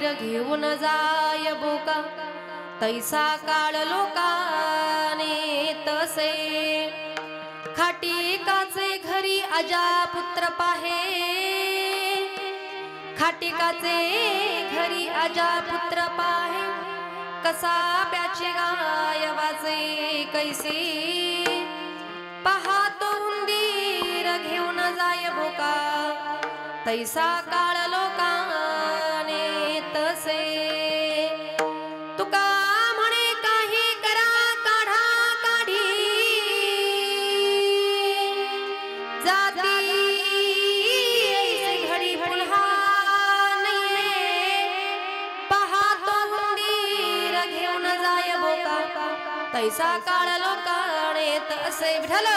उंदीर घेऊन जाय बोका तैसा काळ लोकाने तसे खाटिकाचे घरी अजा पुत्र पाहे खाटिकाचे घरी अजा पुत्र पाहे कसा प्याची गाय वाजे कैसे पाहतो उंदीर घेऊन जाय बोका तैसा काळ लोकाने तसे तुका म्हणे काही करा काढा काढी जाती घडी पुन्हा तैसा काळ लोकाने तसे विठ्ठल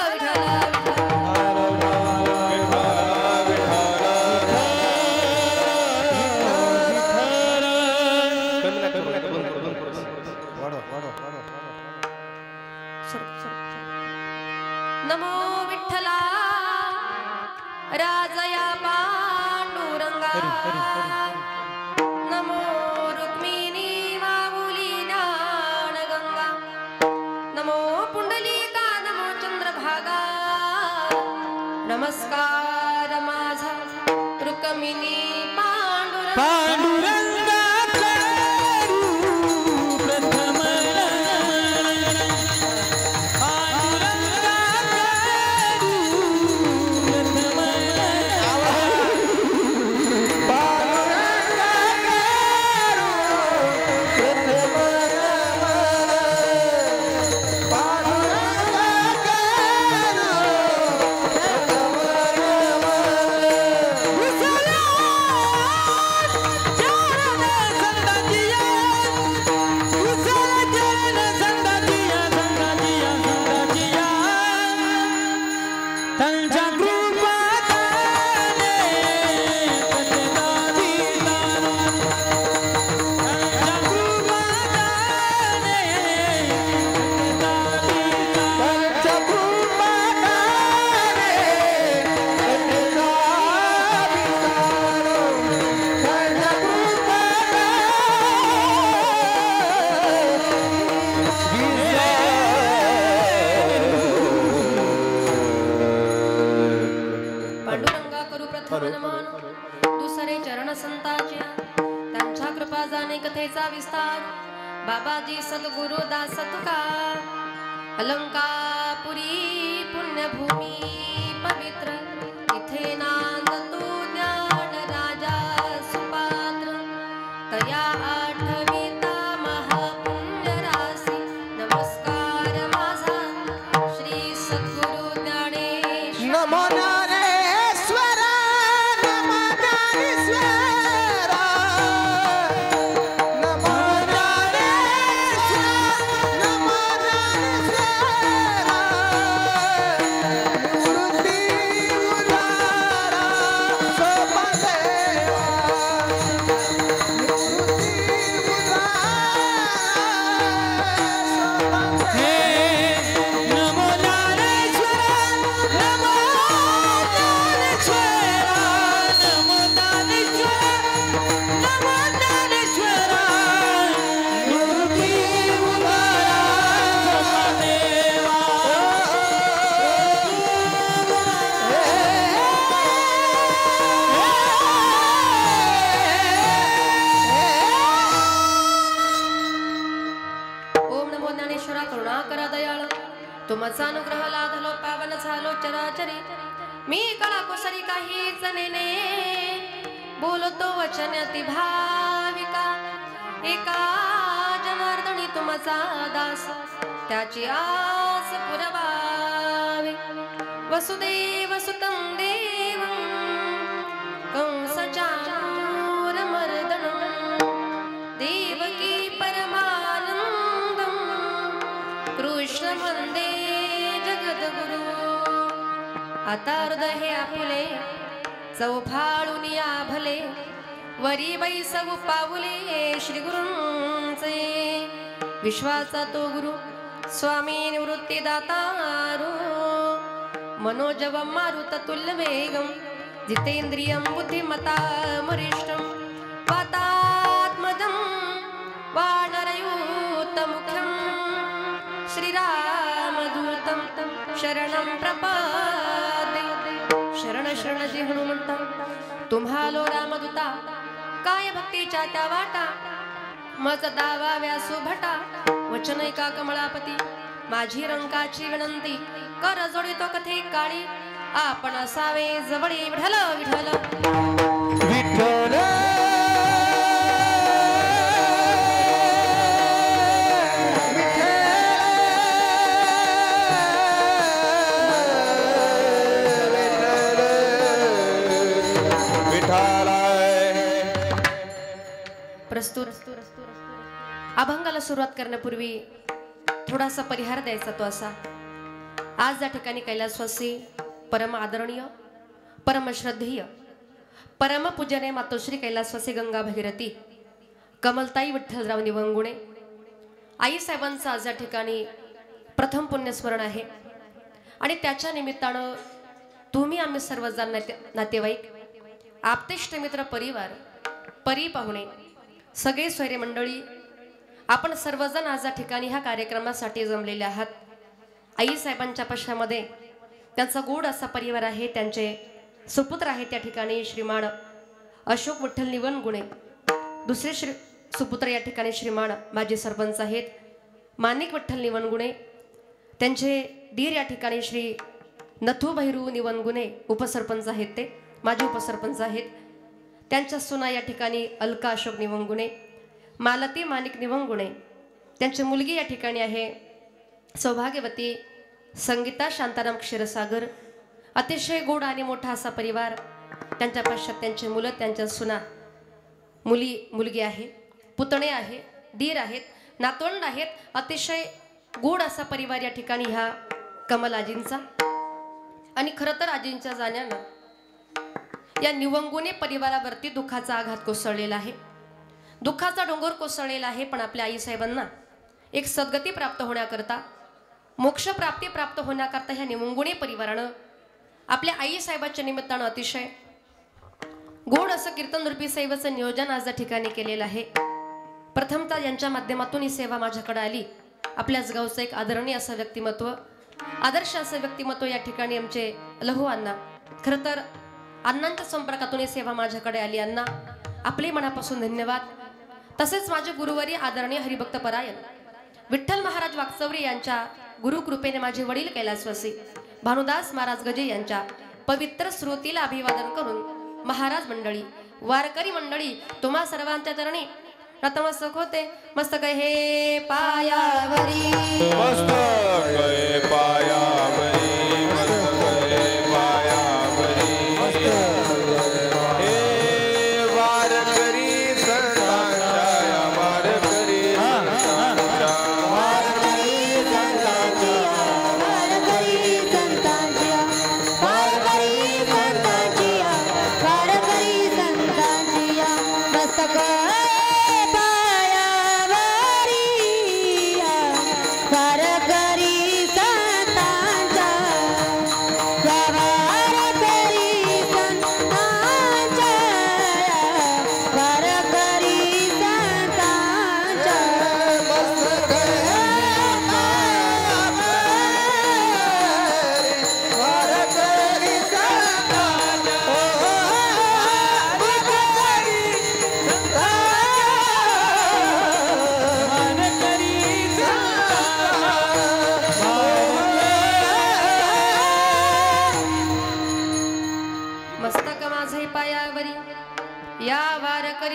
नमो विठ्ठला राजया पांडुरंगा नमो रुक्मिणी माऊली ज्ञानगंगा नमो पुंडलिका नमो चंद्रभागा नमस्कार माझा रुक्मिणी पांडुरंगा दुसरे चरण संतांच्या त्यांच्या कृपा जाणे कथेचा विस्तार बाबाजी सद्गुरु दास तुका अलंकापुरी पुण्यभूमी पवित्र इथे नांदतो ज्ञान राजा सुपात्र तया आठविता महापुण्य रासी नमस्कार माझा श्री सद्गुरु ज्ञानेश नमो तुमचा अनुग्रह लाधलो पावन झालो चराचरी मी कळा कुसरी काहीच नेने बोलतो वचन अति भाविका एका जनार्दनी तुमचा दास त्याची आस पुरवावे वसुदेव सुतं देवं कंसचाणूरमर्दनं देवकी परमानंदं कृष्ण वंदे जगद्गुरु आता हृदय आपुले चौफाळून या भले वरी बैसव पाऊले श्री गुरूंचे विश्वाचा तो गुरु स्वामी निवृत्ती दातारो मनोजवं मारुततुल्य वेगं जितेंद्रियं बुद्धिमतां वरिष्ठं वातात्मजं श्रीरामदूतं शरणं प्रपदे। शरण शरण जे हनुमंता तुम्हालो रामदूता, काय भक्तीच्या त्या वाटा, मज दावा व्यासू भटा, वचन एका कमळापती, माझी रंकाची विनंती, कर जोडितो कथे काळी, आपण असावे जवळी विठ्ठल विठ्ठल विठ्ठल प्रस्तुत अभंगाला सुरुवात करण्यापूर्वी थोडासा परिहार द्यायचा तो असा। आज या ठिकाणी कैलासवासी परम आदरणीय, परम श्रद्धेय, परम पूजनीय मातोश्री कैलासवासी गंगा भगीरथी कमलताई विठ्ठलराव निवंगुणे आई साहेबांचं आज या ठिकाणी प्रथम पुण्यस्मरण आहे आणि त्याच्या निमित्तानं तुम्ही आम्ही सर्वजण नातेवाईक, आप्तेष्ट मित्र, परिवार, परी पाहुणे, सगळे सोयरे मंडळी, आपण सर्वजण आज या ठिकाणी ह्या कार्यक्रमासाठी जमलेले आहात। आई साहेबांच्या पश्चामध्ये त्यांचा गोड असा परिवार आहे, त्यांचे सुपुत्र आहेत त्या ठिकाणी श्रीमान अशोक विठ्ठल निवंगुणे, दुसरे सुपुत्र या ठिकाणी श्रीमान माजी सरपंच आहेत माणिक विठ्ठल निवंगुणे, त्यांचे दीर या ठिकाणी श्री नथू भैरू निवंगुणे उपसरपंच आहेत, ते माजी उपसरपंच आहेत, त्यांच्या सुना या ठिकाणी अलका अशोक निवंगुणे, मालती माणिक निवंगुणे, त्यांची मुलगी या ठिकाणी आहे सौभाग्यवती संगीता शांताराम क्षीरसागर। अतिशय गोड आणि मोठा असा परिवार, त्यांच्या पश्चात त्यांचे मुलं, त्यांच्या सुना, मुलगी आहे, पुतणे आहे, दीर आहेत, नातवंड आहेत, अतिशय गोड असा परिवार या ठिकाणी ह्या कमल आजींचा। आणि खरं तर आजींच्या जाण्यानं या निवंगुणे परिवारावरती दुःखाचा आघात कोसळलेला आहे, दुःखाचा डोंगर कोसळलेला आहे। पण आपल्या आई साहेबांना एक सद्गती प्राप्त होण्याकरता, मोक्ष प्राप्ती प्राप्त होण्याकरता ह्या निवंगुणे परिवारानं आपल्या आई साहेबाच्या निमित्तानं अतिशय गोड असं कीर्तन रूपी सेवेचं नियोजन आज या ठिकाणी केलेलं आहे। प्रथमतः यांच्या माध्यमातून ही सेवा माझ्याकडे आली। आपल्याच गावचं एक आदरणीय असं व्यक्तिमत्व, आदर्श असं व्यक्तिमत्व या ठिकाणी आमचे लहू अण्णा, खरं तर अण्णांच्या संपर्कातून ही सेवा माझ्याकडे आली। अण्णा, आपले मनापासून धन्यवाद। तसेच माझे गुरुवारी आदरणीय हरिभक्त परायण विठ्ठल महाराज वाकचौरी यांच्या गुरुकृपेने माझे वडील कैलासवासी भानुदास महाराज गजे यांच्या पवित्र स्मृतीला अभिवादन करून महाराज मंडळी, वारकरी मंडळी, तुम्हा सर्वांच्या चरणी नतमस्तक होते। मस्तक हे पायावरी, मस्तक हे पायावरी, मस्तक हे पायावरी, हे वारकरी संतांच्या, वारकरी संतांच्या, वारकरी संतांच्या, वारकरी संतांच्या, वारकरी संतांच्या, वारकरी संतांच्या, मस्तक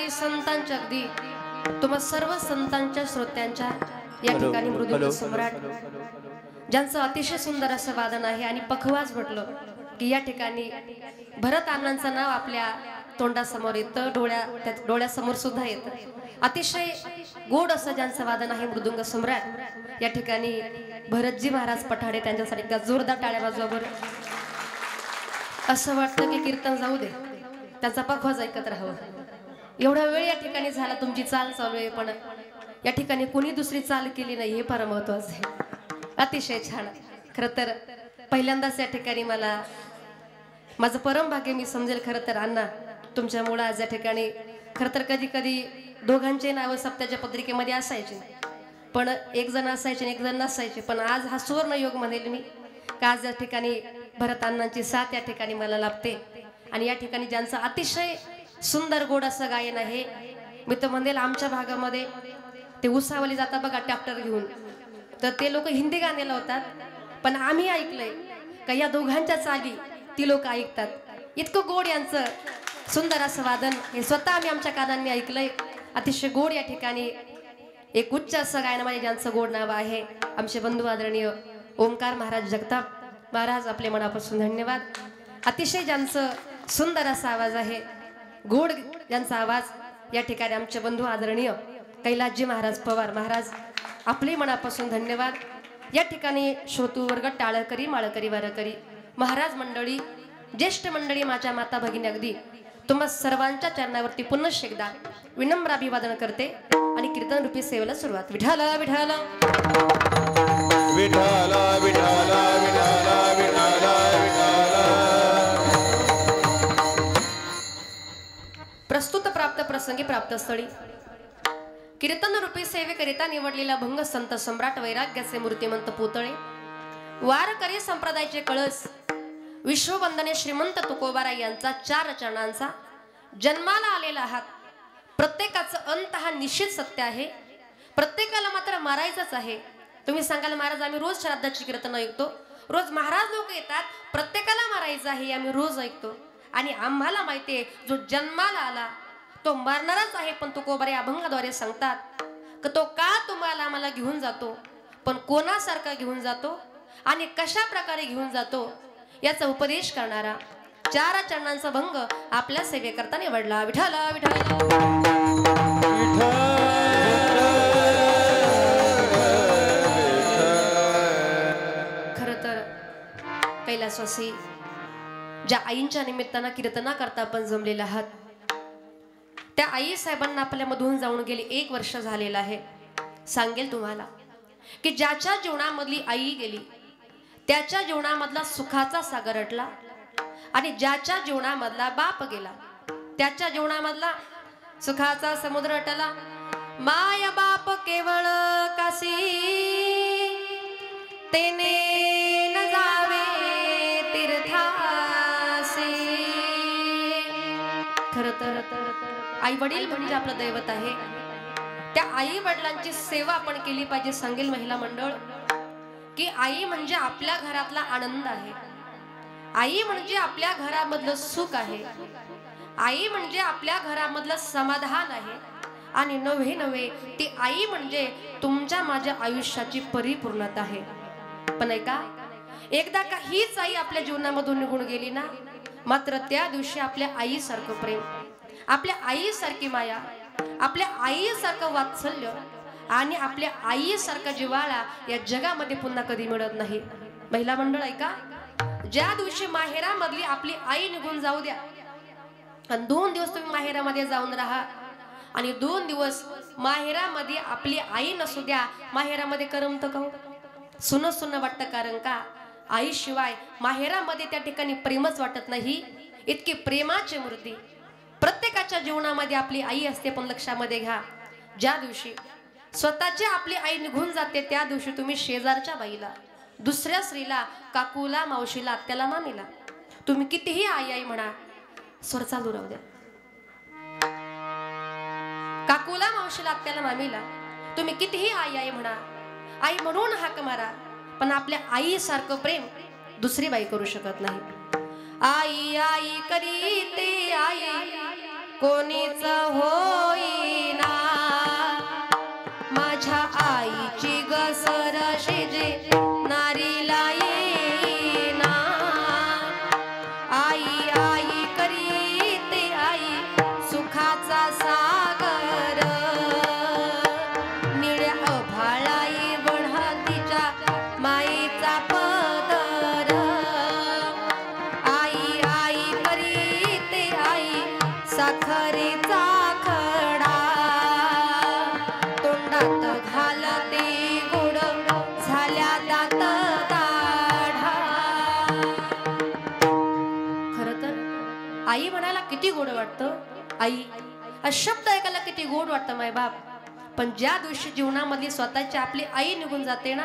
संतांच्या, अगदी तुम्हा सर्व संतांच्या श्रोत्यांच्या या ठिकाणी मृदुंग सम्राट ज्यांचं अतिशय सुंदर असं वादन आहे आणि पखवाज म्हटलं की या ठिकाणी भरत अण्णांचं नाव आपल्या तोंडासमोर येतं, डोळ्यासमोर सुद्धा येतं। अतिशय गोड असं ज्यांचं वादन आहे मृदुंग सम्राट या ठिकाणी भरतजी महाराज पठाडे, त्यांच्यासाठी एकदा जोरदार टाळ्या वाजवा बरं। असं वाटतं की कीर्तन जाऊ दे, त्याचा पखवाज ऐकत राहावं। एवढा वेळ या ठिकाणी झाला, तुमची चाल चालू आहे, पण या ठिकाणी कोणी दुसरी चाल केली नाही हे फार महत्वाचं आहे। अतिशय छान। खरं तर पहिल्यांदाच या ठिकाणी मला माझं परम भाग्य मी समजेल खरं तर अण्णा तुमच्यामुळे आज या ठिकाणी। खरं तर कधी कधी दोघांचे नाव सप्त्याच्या पत्रिकेमध्ये असायचे, पण एक जण असायचे आणि एक जण नसायचे. पण आज हा सुवर्ण योग म्हणेल मी, का आज या ठिकाणी भरत अण्णांची साथ या ठिकाणी मला लाभते. आणि या ठिकाणी ज्यांचं अतिशय सुंदर गोड असं गायन आहे, मी तर म्हणेल आमच्या भागामध्ये ते उसावली जाता बघा ट्रॅक्टर घेऊन, तर ते लोक हिंदी गाणे लावतात. पण आम्ही ऐकलंय का या दोघांच्या चाली ती लोक ऐकतात. इतकं गोड यांचं सुंदर असं वादन हे स्वतः आम्ही आमच्या कानांनी ऐकलंय. अतिशय गोड या ठिकाणी एक उच्च असं गायनामध्ये ज्यांचं गोड नाव आहे आमचे बंधू आदरणीय ओमकार महाराज जगताप महाराज, आपले मनापासून धन्यवाद. अतिशय ज्यांचं सुंदर असा आवाज आहे, गोड ज्यांचा आवाज, या ठिकाणी आमचे बंधू आदरणीय कैलासजी महाराज पवार महाराज, आपले मनापासून धन्यवाद. या ठिकाणी श्रोतू वर्ग, टाळकरी माळकरी वारकरी महाराज मंडळी, ज्येष्ठ मंडळी, माझ्या माता भगिनी, अगदी तुम्हा सर्वांच्या चरणावरती पुनश्च एकदा विनम्र अभिवादन करते आणि कीर्तन रूपी सेवेला सुरुवात. विठाला विठाला विठाला विठाला विठाला विठाला विठाला. प्रस्तुत प्राप्त प्रसंगी प्राप्त स्थळी कीर्तन रूपी सेवेकरिता निवडलेला भंग संत सम्राट वैराग्याचे मूर्तिमंत पुतळे, वारकरी संप्रदायाचे कळस, विश्ववंदने श्रीमंत तुकोबाराय यांचा 4 चरणांचा जन्माला आलेला आहात. प्रत्येकाचं अंत हा निश्चित सत्य आहे. प्रत्येकाला मात्र मारायचंच आहे. तुम्ही सांगाल महाराज आम्ही रोज श्राद्धाची कीर्तन ऐकतो, रोज महाराज लोक येतात, प्रत्येकाला मारायचं आहे आम्ही रोज ऐकतो. आणि आम्हाला माहिती आहे जो जन्माला आला तो मरणारच आहे. पण तुकोबाराय अभंगाद्वारे सांगतात की तो का तुम्हाला आम्हाला घेऊन जातो, पण कोणासारखा घेऊन जातो आणि कशा प्रकारे घेऊन जातो याचा उपदेश करणारा 4 चरणांचा भंग आपल्या सेवेकरता निवडला. विठाला विठाला खर तर कैलासवासी ज्या आईंच्या निमित्तानं कीर्तना करता आपण जमलेला आहात, त्या आई साहेबांना आपल्यामधून जाऊन गेली 1 वर्ष झालेलं आहे. सांगेल तुम्हाला की ज्याच्या जीवनामधली आई गेली त्याच्या जीवनामधला सुखाचा सागर अटला, आणि ज्याच्या जीवनामधला बाप गेला त्याच्या जीवनामधला सुखाचा समुद्र अटला. माय बाप केवळ काशी तेने न जावे तीर्थासी. खर तर आई वडील म्हणजे आपलं दैवत आहे. त्या आई वडिलांची सेवा आपण केली पाहिजे. सांगेल महिला मंडळ की आई म्हणजे आपल्या घरातला आनंद आहे, आई म्हणजे आपल्या घरामधलं सुख आहे, आई म्हणजे आपल्या घरामधलं समाधान आहे. आणि नव्हे ती आई म्हणजे तुमच्या माझ्या आयुष्याची परिपूर्णता आहे. पण ऐका, एकदा का हीच आई आपल्या जीवनामधून निघून गेली ना, मात्र त्या दिवशी आपल्या आईसारखं प्रेम, आपल्या आईसारखी माया, आपल्या आईसारखं वात्सल्य आणि आपल्या आईसारखा जिव्हाळा या जगामध्ये पुन्हा कधी मिळत नाही. महिला मंडळ ऐका, ज्या दिवशी माहेरामधली आपली आई निघून जाऊ द्या आणि 2 दिवस तुम्ही माहेरामध्ये जाऊन राहा आणि 2 दिवस माहेरामध्ये आपली आई नसू द्या, माहेरामध्ये करमत का? सुन सुन वाटतं. कारण का आईशिवाय माहेरामध्ये त्या ठिकाणी प्रेमच वाटत नाही. इतकी प्रेमाची मूर्ती प्रत्येकाच्या जीवनामध्ये आपली आई असते. पण लक्षामध्ये घ्या, ज्या दिवशी स्वतःची आपली आई निघून जाते त्या दिवशी तुम्ही शेजारच्या बाईला, दुसऱ्या स्त्रीला, काकूला, मावशीला, आत्याला, मामीला तुम्ही कितीही आई आई म्हणा, स्वर चालू राहू द्या. काकूला, मावशीला, आत्याला, मामीला तुम्ही कितीही आई आई म्हणा, आई म्हणून हाक मारा, पण आपल्या आई सारखं प्रेम दुसरी बाई करू शकत नाही. आई आई करीते आई कोणीच होईना, माझ्या आईची गसर शिजे नारीला येईना. आई आई करीते आई सुखाचा सागर, निळ्या अभाळाई वढतीच्या माईचा पदर. आई आई करीते आई साखरेचा खडा, तोंडात घालते गोड झाल्या दात काढा. खरं तर आई म्हणायला किती गोड वाटतं. आई हा शब्द ऐकायला किती गोड वाटतं माय बाप. पण ज्या दिवशी जीवनामधली स्वतःची आपली आई निघून जाते ना,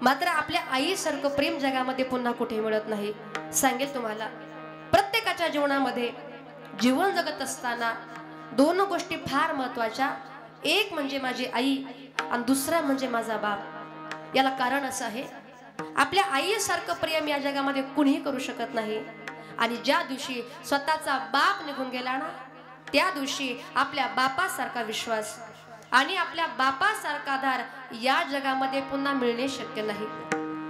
मात्र आपल्या आईसारखं प्रेम जगामध्ये पुन्हा कुठे मिळत नाही. सांगेल तुम्हाला, प्रत्येकाच्या जीवनामध्ये जीवन जगत असताना दोन गोष्टी फार महत्वाच्या. एक म्हणजे माझी आई आणि दुसरा म्हणजे माझा बाप. याला कारण असं आहे, आपल्या आईसारखं प्रेम या जगामध्ये कुणीही करू शकत नाही. आणि ज्या दिवशी स्वतःचा बाप निघून गेला ना, त्या दिवशी आपल्या बापासारखा विश्वास आणि आपल्या बापासारखा आधार या जगामध्ये पुन्हा मिळणे शक्य नाही.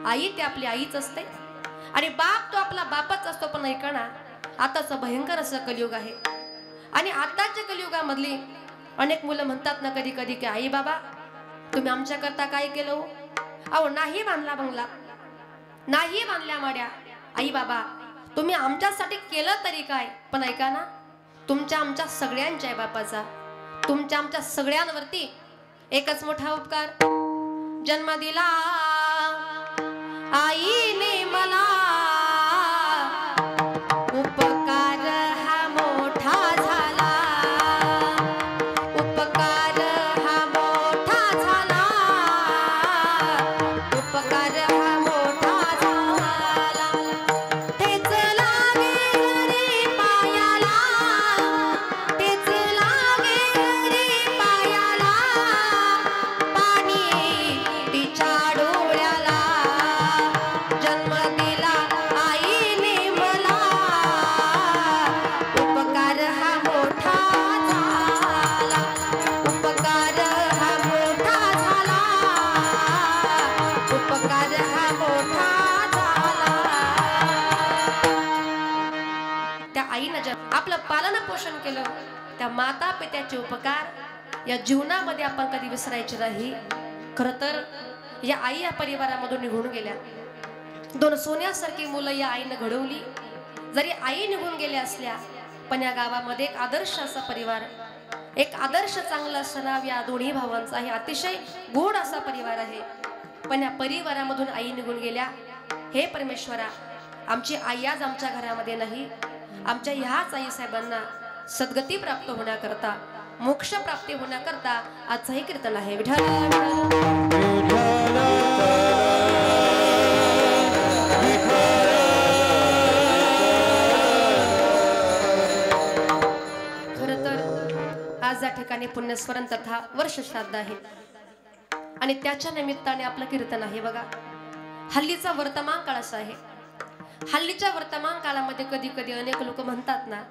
आई ती आपली आईच असते आणि बाप तो आपला बापच असतो. पण ऐका ना, आताचं भयंकर असं कलियुग आहे आणि आताच्या कलियुगामधली अनेक मुलं म्हणतात ना कधी कधी की आई बाबा तुम्ही आमच्याकरता काय केलं हो? अहो नाही बांधला बंगला, नाही बांधल्या माड्या. आई बाबा तुम्ही आमच्यासाठी केलं तरी काय, पण ऐका ना, तुमच्या आमच्या सगळ्यांच्या आई बापाचा, तुमच्या आमच्या सगळ्यांवरती एकच मोठा उपकार. जन्म दिला आईने मला, उपकार हा मोठा झाला, उपकार हा मोठा झाला, उपकार हा मोठा झाला. तेच लागे रे पायाला, तेच लागे रे पायाला, पाणी तिच्या डोळ्याला. जन्म दिला आईने मला, उपकार हा मोठा झाला, उपकार हा मोठा झाला, उपकार हा मोठा झाला. त्या आईनं आपलं पालन पोषण केलं, त्या माता पित्याचे उपकार या जीवनामध्ये आपण कधी विसरायचे नाही. खरं तर या आई या परिवारामधून निघून गेल्या. दोन सोन्यासारखी मुलं या आईनं घडवली. जरी आई निघून गेल्या असल्या, पण या गावामध्ये एक आदर्श असा परिवार, एक आदर्श चांगला असं नाव या दोन्ही भावांचा आहे. अतिशय गोड असा परिवार आहे. पण या परिवारामधून आई निघून गेल्या. हे परमेश्वरा, आमची आई आज आमच्या घरामध्ये नाही. आमच्या ह्याच आई साहेबांना सद्गती प्राप्त होण्याकरता, मोक्ष प्राप्ती होण्याकरता आजचं हे कीर्तन आहे. विठ्ठल खरं तर आज या ठिकाणी पुण्यस्मरण तथा वर्ष श्राद्ध आहे आणि त्याच्या निमित्ताने आपलं कीर्तन आहे. बघा, हल्लीचा वर्तमान काळ असा आहे. हल्लीच्या वर्तमान काळामध्ये कधी कधी अनेक लोक म्हणतात ना,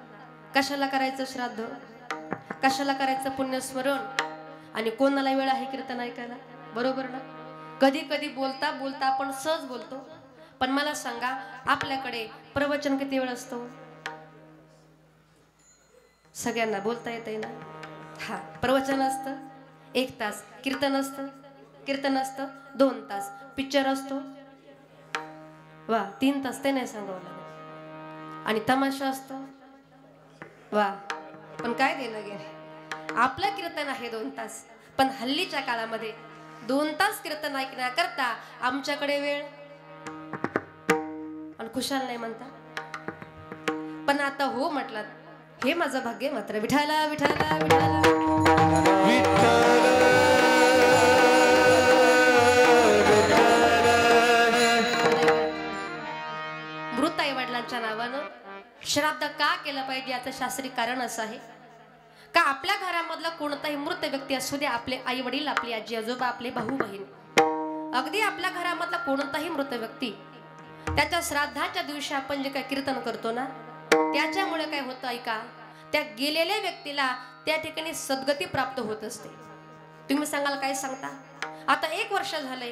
कशाला करायचं श्राद्ध, कशाला करायचं पुण्यस्मरण, आणि कोणाला वेळ आहे कीर्तन ऐकायला, बरोबर ना? कधी कधी बोलता बोलता आपण सहज बोलतो. पण मला सांगा, आपल्याकडे प्रवचन किती वेळ असतो? सगळ्यांना बोलता येतंय ना? हा, प्रवचन असतं 1 तास, कीर्तन असतं 2 तास, पिक्चर असतो वा 3 तास, ते नाही सांगावं लागेल, आणि तमाशा असतो वा. पण काय देणं घेणं, आपलं कीर्तन आहे 2 तास. पण हल्लीच्या काळामध्ये 2 तास कीर्तन ऐकण्याकरता आमच्याकडे वेळ आणि खुशाल नाही म्हणता. पण आता हो म्हटलं, हे माझं भाग्य मात्र. विठाला विठाला विठाला मृत आई वडिलांच्या नावानं श्राद्ध का केलं पाहिजे याचं शास्त्रीय कारण असं आहे का, आपल्या घरामधला कोणताही मृत व्यक्ती असू दे, आपले आई वडील, आपली आजी आजोबा, आपले भाऊ बहीण, अगदी आपल्या घरामधला कोणताही मृत व्यक्ती, त्याच्या श्राद्धाच्या दिवशी आपण जे काय कीर्तन करतो ना, त्याच्यामुळे काय होतं ऐका, त्या गेलेल्या व्यक्तीला त्या ठिकाणी सद्गती प्राप्त होत असते. तुम्ही सांगाल काय सांगता? आता 1 वर्ष झालंय,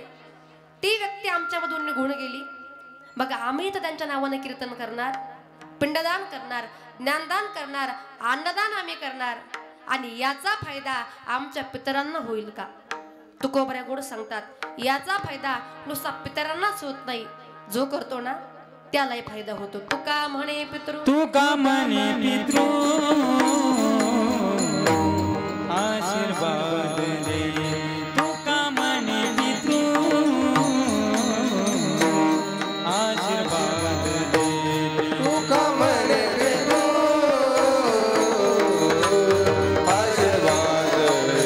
ती व्यक्ती आमच्यामधून निघून गेली. बघा, आम्ही तर त्यांच्या नावानं कीर्तन करणार, पिंडदान करणार, ज्ञानदान करणार, अन्नदान आम्ही करणार, आणि याचा फायदा आमच्या पितरांना होईल का? तुकोबऱ्या गोड सांगतात, याचा फायदा नुसता पितरांनाच होत नाही, जो करतो ना त्यालाही फायदा होतो. तुका म्हणे पितृ, तुका म्हणे पितृ आशीर्वाद दे, तुका म्हणे पितृ आशीर्वाद दे, तुका म्हणे पितृ आशीर्वाद दे,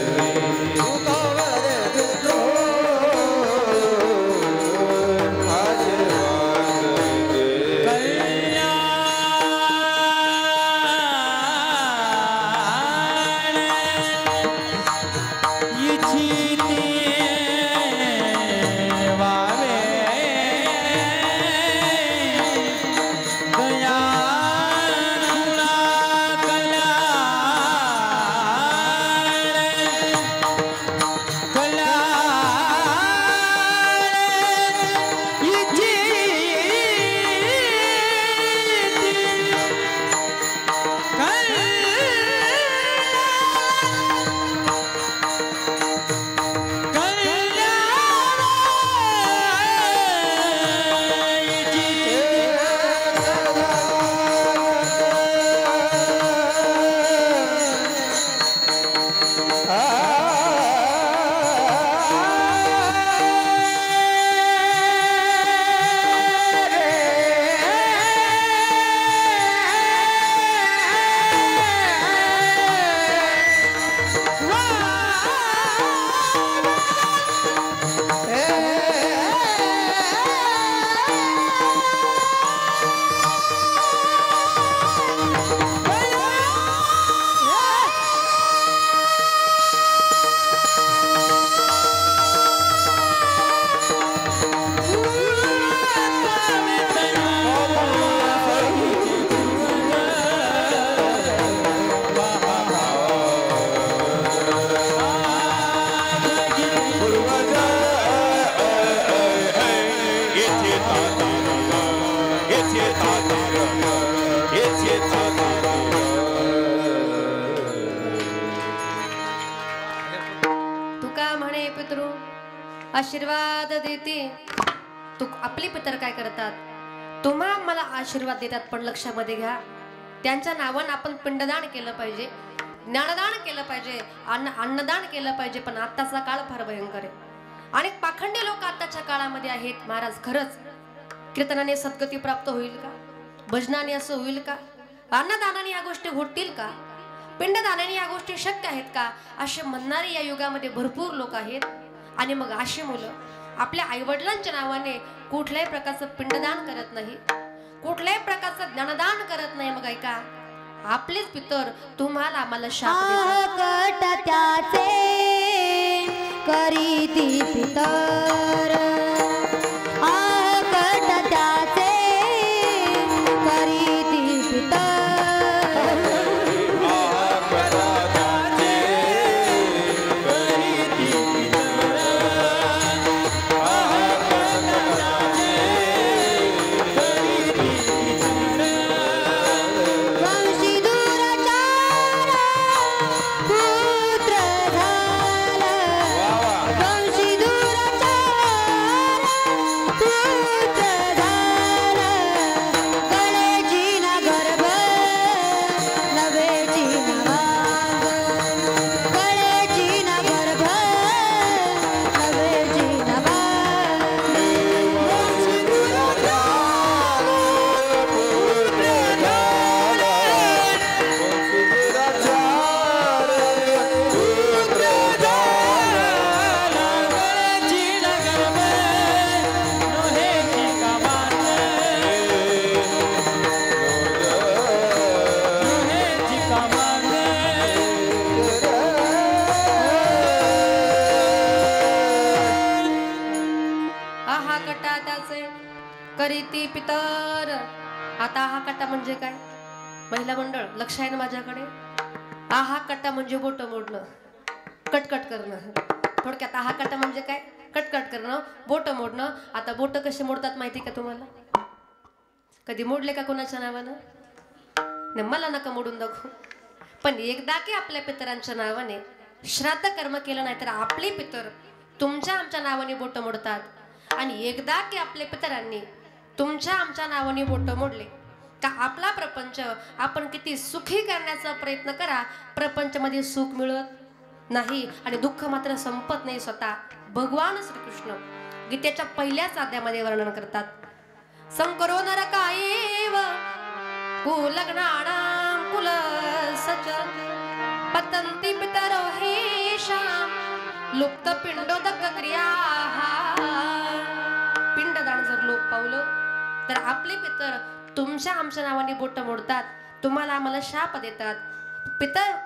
पितृ आशीर्वाद देते. तू आपले पितर काय करतात? तुम्हा मला आशीर्वाद देतात, पण लक्षामध्ये घ्या त्यांच्या नावानं आपण पिंडदान केलं पाहिजे, ज्ञानदान केलं पाहिजे, अन्नदान केलं पाहिजे. पण आत्ताचा काळ फार भयंकर आहे. अनेक पाखंडी लोक आताच्या काळामध्ये आहेत. महाराज खरंच कीर्तनाने सद्गती प्राप्त होईल का? भजनाने असं होईल का? अन्नदानाने या गोष्टी घडतील का? पिंडदानाने या गोष्टी शक्य आहेत का? असे म्हणणारे या युगामध्ये भरपूर लोक आहेत. आणि मग अशी मुलं आपल्या आईवडिलांच्या नावाने कुठल्याही प्रकारचं पिंडदान करत नाही, कुठल्याही प्रकारचं ज्ञानदान करत नाही. मग ऐका, आपलेच पितर तुम्हाला आम्हाला शाप देतात. त्याचे करीती पितर आकट त्याचे करीती पितर करीती पितर. आता हा कट्टा म्हणजे काय? महिला मंडळ लक्ष आहे ना माझ्याकडे? आहा कट्टा म्हणजे बोट मोडणं, कटकट करणं. थोडक्यात आहा कट्टा म्हणजे काय? कटकट करणं, बोट मोडणं. आता बोट कसे मोडतात माहिती का तुम्हाला? कधी मोडले का कोणाच्या नावानं? नाही, मला नका मोडून दाखवू. पण एकदा की आपल्या पितरांच्या नावाने श्राद्ध कर्म केलं नाही तर आपले पितर तुमच्या आमच्या नावाने बोट मोडतात. आणि एकदा की आपल्या पितरांनी तुमच्या आमच्या नावाने बोट मोडले का आपला प्रपंच आपण किती सुखी करण्याचा प्रयत्न करा, प्रपंचामध्ये सुख मिळत नाही आणि दुःख मात्र संपत नाही. स्वतः भगवान श्रीकृष्ण गीतेच्या पहिल्याच अध्यायामध्ये वर्णन करतात. संकरो नरकायेव कुलग्नानां कुलसच पतन्ति पितरो हेषां लुप्त पिंडोदक क्रियाः. पिंडदान जर लोक पावलं तर आपले पितर तुमच्या आमच्या नावाने बोट मोडतात, तुम्हाला आम्हाला शाप देतात.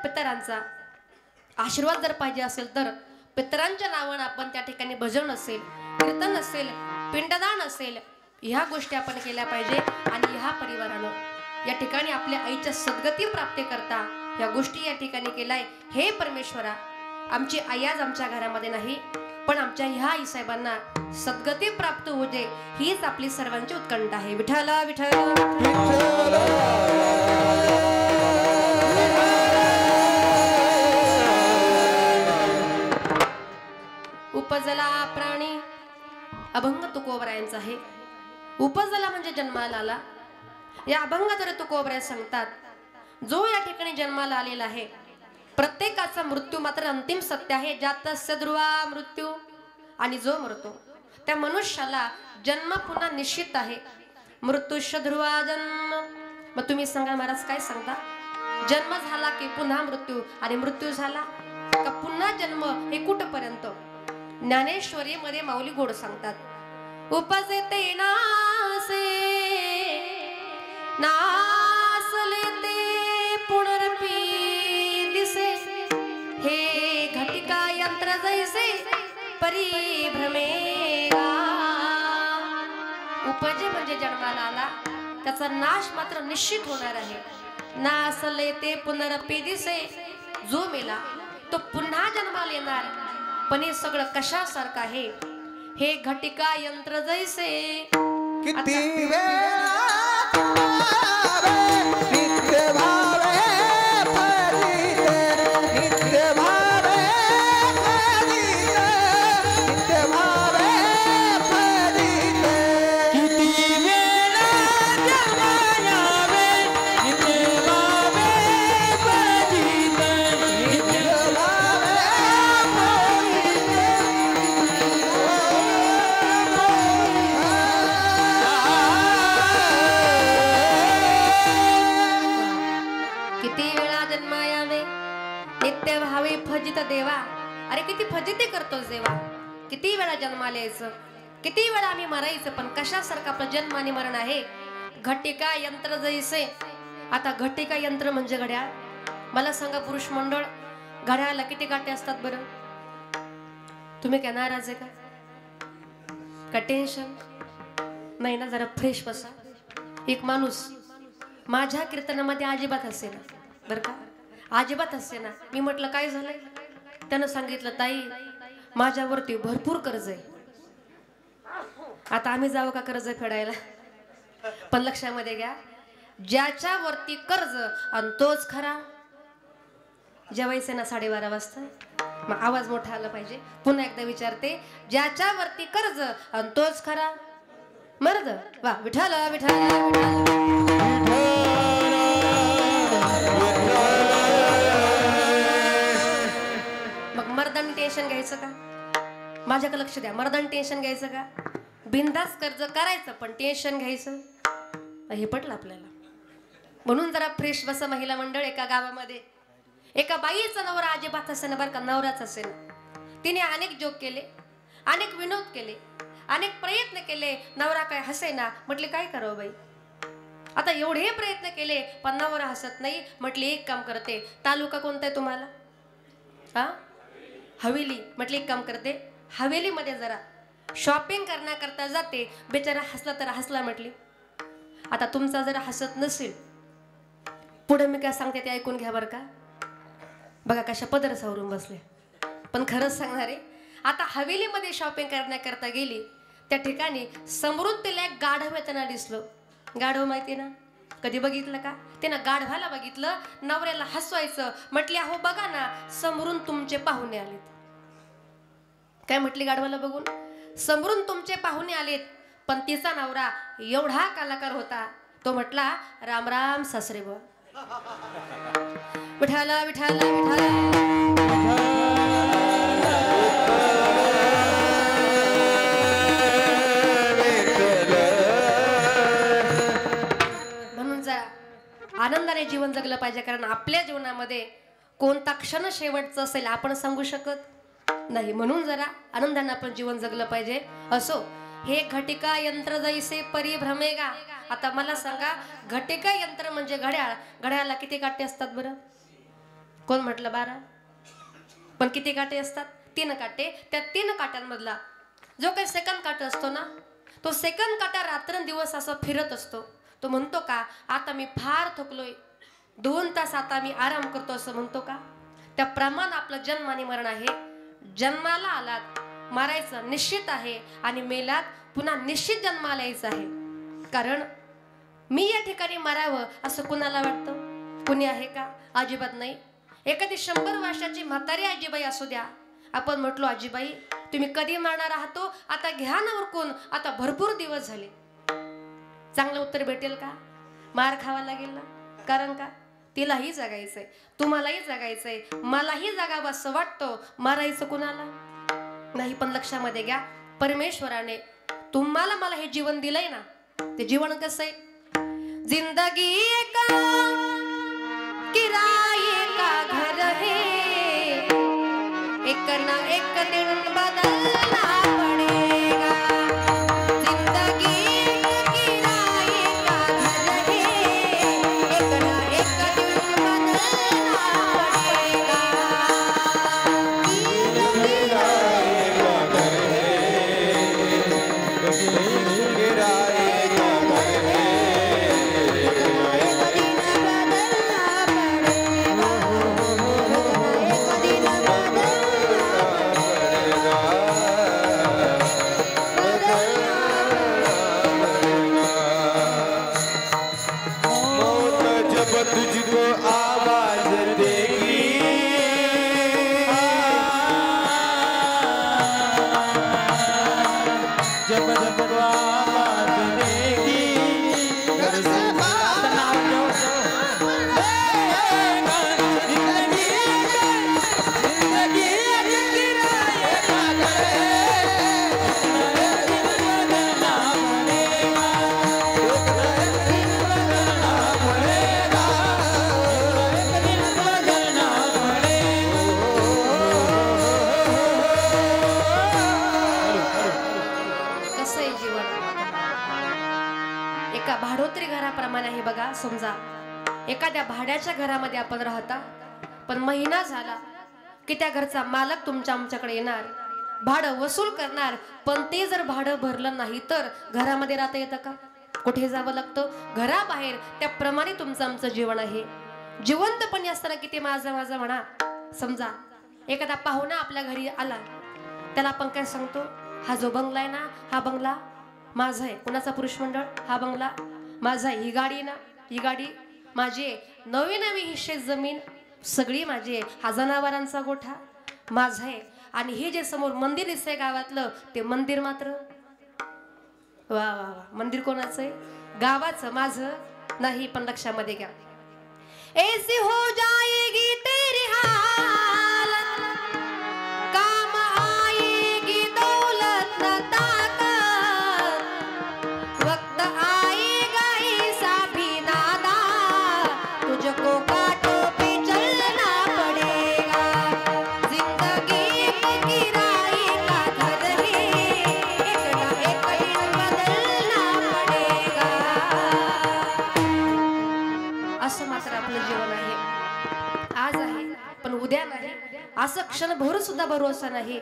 पितरांचा आशीर्वाद जर पाहिजे असेल तर पितरांच्या नावानं आपण त्या ठिकाणी भजन असेल, कीर्तन असेल, पिंडदान असेल, ह्या गोष्टी आपण केल्या पाहिजे. आणि ह्या परिवारानं या ठिकाणी आपल्या आईच्या सद्गती प्राप्ती करता ह्या गोष्टी या ठिकाणी केलाय. हे परमेश्वरा, आमची आई आज आमच्या घरामध्ये नाही, पण आमच्या ह्या आई साहेबांना सद्गती प्राप्त होऊ दे, हीच आपली सर्वांची उत्कंठा आहे. विठ्ठल विठ्ठल उपजला प्राणी अभंग तुकोबरायांचा आहे. उपजला म्हणजे जन्माला आला. या अभंगाद्वारे तुकोबराय सांगतात, जो या ठिकाणी जन्माला आलेला आहे प्रत्येकाचा मृत्यू मात्र अंतिम सत्य आहे. जातस्य ध्रुवा मृत्यू. आणि जो मरतो त्या मनुष्याला जन्म पुन्हा निश्चित आहे. मृत्यूश्च ध्रुवा जन्म. मग तुम्ही सांगा महाराज काय सांगता? जन्म झाला की पुन्हा मृत्यू, आणि मृत्यू झाला का पुन्हा जन्म. हे कुठपर्यंत? ज्ञानेश्वरी मध्ये माऊली गोड सांगतात, उपजते नासे नासले ते पुनरपी दिसे, हे घटिका यंत्र जैसे परिभ्रमेगा. उपजे म्हणजे जन्माला आला, त्याचा नाश मात्र निश्चित होणार आहे. नासले ते पुनरपी दिसे, जो मेला तो पुन्हा जन्माला येणार. पण हे सगळं कशासारखं आहे? हे घटिका यंत्र जैसे. किती नित्य भावे फलित, नित्य भावे फलित, किती वेळा जन्माला यायचं, किती वेळा आम्ही मरायचं, पण कशासारखं आपलं जन्म आणि मरण आहे. घटिका यंत्र जैसे. आता घटिका यंत्र म्हणजे घड्याळ. मला सांगा पुरुष मंडळ, घड्याळाला किती काटे असतात बरं? तुम्ही काय नाराज आहे का टेन्शन नाही ना? जरा फ्रेश बसा. एक माणूस माझ्या कीर्तनामध्ये अजिबात असे ना बरं का, अजिबात असे ना. मी म्हटलं काय झालंय? त्यानं सांगितलं ताई माझ्यावरती भरपूर कर्ज आहे. आता आम्ही जाऊ का कर्ज फेडायला? पण लक्षामध्ये घ्या, ज्याच्यावरती कर्ज आणि तोच खरा. जेवायचे ना 12:30 वाजता, मग आवाज मोठा आला पाहिजे. पुन्हा एकदा विचारते, ज्याच्यावरती कर्ज आणि तोच खरा मर्द. वा विठ्ठल विठ्ठल मग मर्दांनी टेन्शन घ्यायचं का? माझ्याकडे लक्ष द्या. मर्दांनी टेन्शन घ्यायचं का? बिनधास्त कर्ज करायचं पण टेन्शन घ्यायचं, हे पटलं आपल्याला. म्हणून जरा फ्रेश बसा महिला मंडळ. एका गावामध्ये एका बाईचा नवरा अजिबात असे ना बरं का, नवराच असे ना. तिने अनेक जोक केले, अनेक विनोद केले, अनेक प्रयत्न केले. नवरा काय हसे ना. म्हटले काय करावं बाई, आता एवढे प्रयत्न केले पण नवरा हसत नाही. म्हटले एक काम करते. तालुका कोणता आहे तुम्हाला? हा हवेली. म्हटले एक काम करते, हवेलीमध्ये जरा शॉपिंग करण्याकरता जाते. बेचारा हसला तर हसला. म्हटली आता तुमचा जरा हसत नसेल, पुढे मी काय सांगते ते ऐकून घ्या बरं का. बघा कशा पदर सावरून बसले. पण खरंच सांगणारे, आता हवेलीमध्ये शॉपिंग करण्याकरता गेली. त्या ठिकाणी समोरून तिला एक गाढव येताना दिसलं. गाढव माहिती ना, कधी बघितलं का? त्यानं गाढवाला बघितलं, नवऱ्याला हसवायचं. म्हटले अहो बघा ना, समोरून तुमचे पाहुणे आलेत. काय म्हटली गाढवाला बघून? समोरून तुमचे पाहुणे आलेत. पण तिचा नवरा एवढा कलाकार होता, तो म्हटला राम राम सासरे बुवा. विठाला विठाला विठाला म्हणून जरा आनंदाने जीवन जगलं पाहिजे. कारण आपल्या जीवनामध्ये कोणता क्षण शेवटचा असेल आपण सांगू शकत नाही. म्हणून जरा आनंदाने आपण जीवन जगलं पाहिजे. असो, हे घटिका यंत्र जैसे परिभ्रमेगा. आता मला सांगा, घटिका यंत्र म्हणजे घड्याळ. घड्याळाला किती काटे असतात बरं? कोण म्हटलं 12? पण किती काटे असतात? 3 काटे. त्या 3 काट्यांमधला जो काही सेकंद काटा असतो ना, तो सेकंद काटा रात्रंदिवस असा फिरत असतो. तो म्हणतो का आता मी फार थकलोय, 2 तास आता मी आराम करतो, असं म्हणतो का? त्याप्रमाणे आपलं जन्म आणि मरण आहे. जन्माला आलात, मरायचं निश्चित आहे, आणि मेलात पुन्हा निश्चित जन्माला यायचं आहे. कारण मी या ठिकाणी मरावं असं कुणाला वाटतं? कुणी आहे का? अजिबात नाही. एखादी 100 वर्षाची म्हातारी आजीबाई असू द्या, आपण म्हटलो आजीबाई तुम्ही कधी मरणार आहात? आता घ्या ना उरकून, आता भरपूर दिवस झाले. चांगलं उत्तर भेटेल का? मार खावा लागेल ना. कारण का? तिलाही जगायचंय, तुम्हालाही जगायचंय, मलाही जगावं असं वाटतं. मारायचं कुणाला नाही. पण लक्षामध्ये घ्या, परमेश्वराने तुम्हाला मला हे जीवन दिलंय ना, ते जीवन कसं आहे? जिंदगी का किराए का घर है, एक ना एक दिन बदलना पड़ेगा. जिंदगी किराए का घर है, एक ना एक दिन बदलना पड़ेगा. जीवन. एका भाडोत्री घराप्रमाणे आहे बघा. समजा एखाद्या भाड्याच्या घरामध्ये आपण राहता, पण महिना झाला की त्या घरचा मालक आमच्याकडे येणार, भाडं वसूल करणार. पण ते जर भाडं भरलं नाही तर घरामध्ये राहता येतं का? कुठे जावं लागतं? घराबाहेर. त्याप्रमाणे आमचं जीवन आहे. जिवंतपणी असताना किती माझं माझं म्हणा. समजा एखादा पाहुणा आपल्या घरी आला, त्याला आपण काय सांगतो? हा जो बंगला आहे ना, हा बंगला माझा आहे. कुणाचा? पुरुष मंडळ. हा बंगला माझा आहे. ही गाडी ना, ही गाडी माझी आहे. नवी नवी ही शेत जमीन सगळी माझी आहे. हा जनावरांचा गोठा माझा आहे. आणि हे जे समोर मंदिर दिसतंय गावातलं, ते मंदिर मात्र वा वा वा, मंदिर कोणाचं आहे? गावाचं, माझं नाही. पण लक्षामध्ये घ्या, ऐसी हो जाएगी तेरी हालत, काम आएगी दौलत न ताकत, वक्त आएगा ऐसा भी नादा, तुझको कांटों पे चलना पड़ेगा, जिंदगी किराए का घर है, एक ना एक दिन बदलना पड़ेगा. असं मात्र आपलं जीवन आहे. आज आहे पण उद्या नाही. असं क्षणभर सुद्धा भरोसा नाही.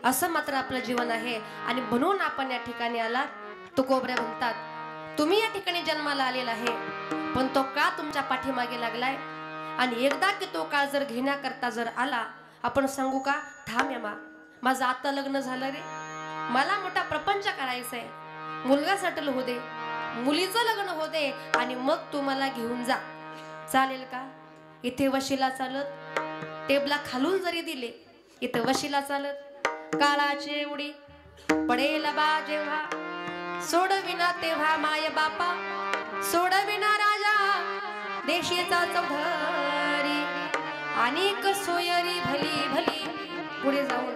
असं मात्र आपलं जीवन आहे. आणि म्हणून आपण या ठिकाणी आलात. तुकोबऱ्या म्हणतात, तुम्ही या ठिकाणी जन्माला आलेला आहे, पण तो काळ तुमच्या पाठीमागे लागलाय. आणि एकदा की तो काळ जर घेण्याकरता जर आला, आपण सांगू का? थांब यामा, माझं आता लग्न झालं रे, मला मोठा प्रपंच करायचा आहे, मुलगा सेटल होऊ दे, मुलीचं लग्न होऊ दे, आणि मग तू मला घेऊन जा. चालेल का? इथे वशिला चालत, टेबला खालून जरी दिले, इथे वशिला चालत. काळाची उडी पडेल बा जेव्हा, सोडविना तेव्हा माय बापा, सोडविना राजा देशीचा चौधरी, अनेक सोयरी भली भली. पुढे जाऊन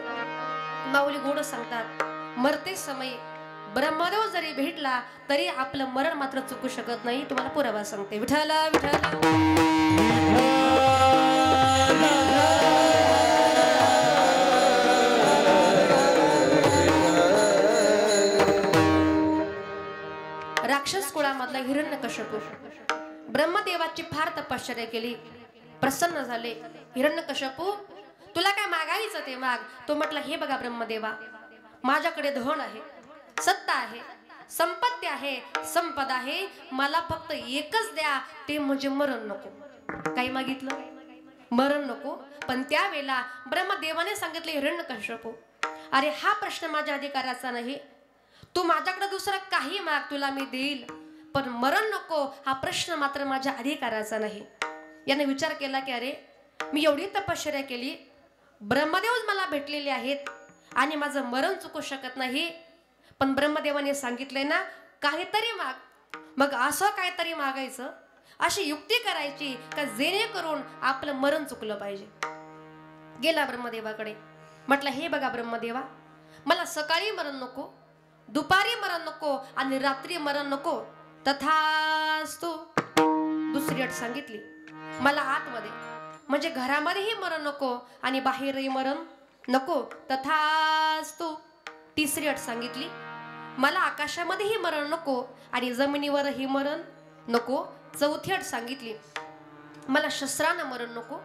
माऊली गोड सांगतात, मरते समय ब्रह्मदेव जरी भेटला तरी आपलं मरण मात्र चुकू शकत नाही. तुम्हाला पुरावा सांगते. विठ्ठल विठ्ठल राक्षस कुळामधला हिरण्यकश्यप ब्रह्मदेवाची फार तपश्चर्या केली, प्रसन्न झाले. हिरण्यकश्यपू, तुला काय मागायचं ते माग. तो म्हटला, हे बघा ब्रह्मदेवा, माझ्याकडे धन आहे, सत्ता आहे, संपत्ती आहे, संपदा आहे, मला फक्त एकच द्या, ते म्हणजे मरण नको. काही मागितलं? मरण नको. पण त्यावेळेला ब्रह्मदेवाने सांगितले, हिरण्यकश्यपू, अरे हा प्रश्न माझ्या अधिकाराचा नाही. तू माझ्याकडे दुसरा काही माग, तुला मी देईल, पण मरण नको हा प्रश्न मात्र माझ्या अधिकाराचा नाही. याने विचार केला की अरे, मी एवढी तपश्चर्या केली, ब्रह्मदेवच मला भेटलेले आहेत आणि माझं मरण चुकू शकत नाही. पण ब्रह्मदेवाने सांगितले ना, काहीतरी माग. मग असं काहीतरी मागायचं, अशी युक्ती करायची का जेणेकरून आपलं मरण चुकलं पाहिजे. गेला ब्रह्मदेवाकडे, म्हटलं, हे बघा ब्रह्मदेवा, मला सकाळी मरण नको, दुपारी मरण नको आणि रात्री मरण नको. तथास्तु. दुसरी अट सांगितली, मला आतमध्ये म्हणजे घरामध्येही मरण नको आणि बाहेरही मरण नको. तथास्तु. तिसरी अट सांगितली, मला आकाशामध्येही मरण नको आणि जमिनीवरही मरण नको. चौथी अट सांगितली, मला शस्त्रानं मरण नको,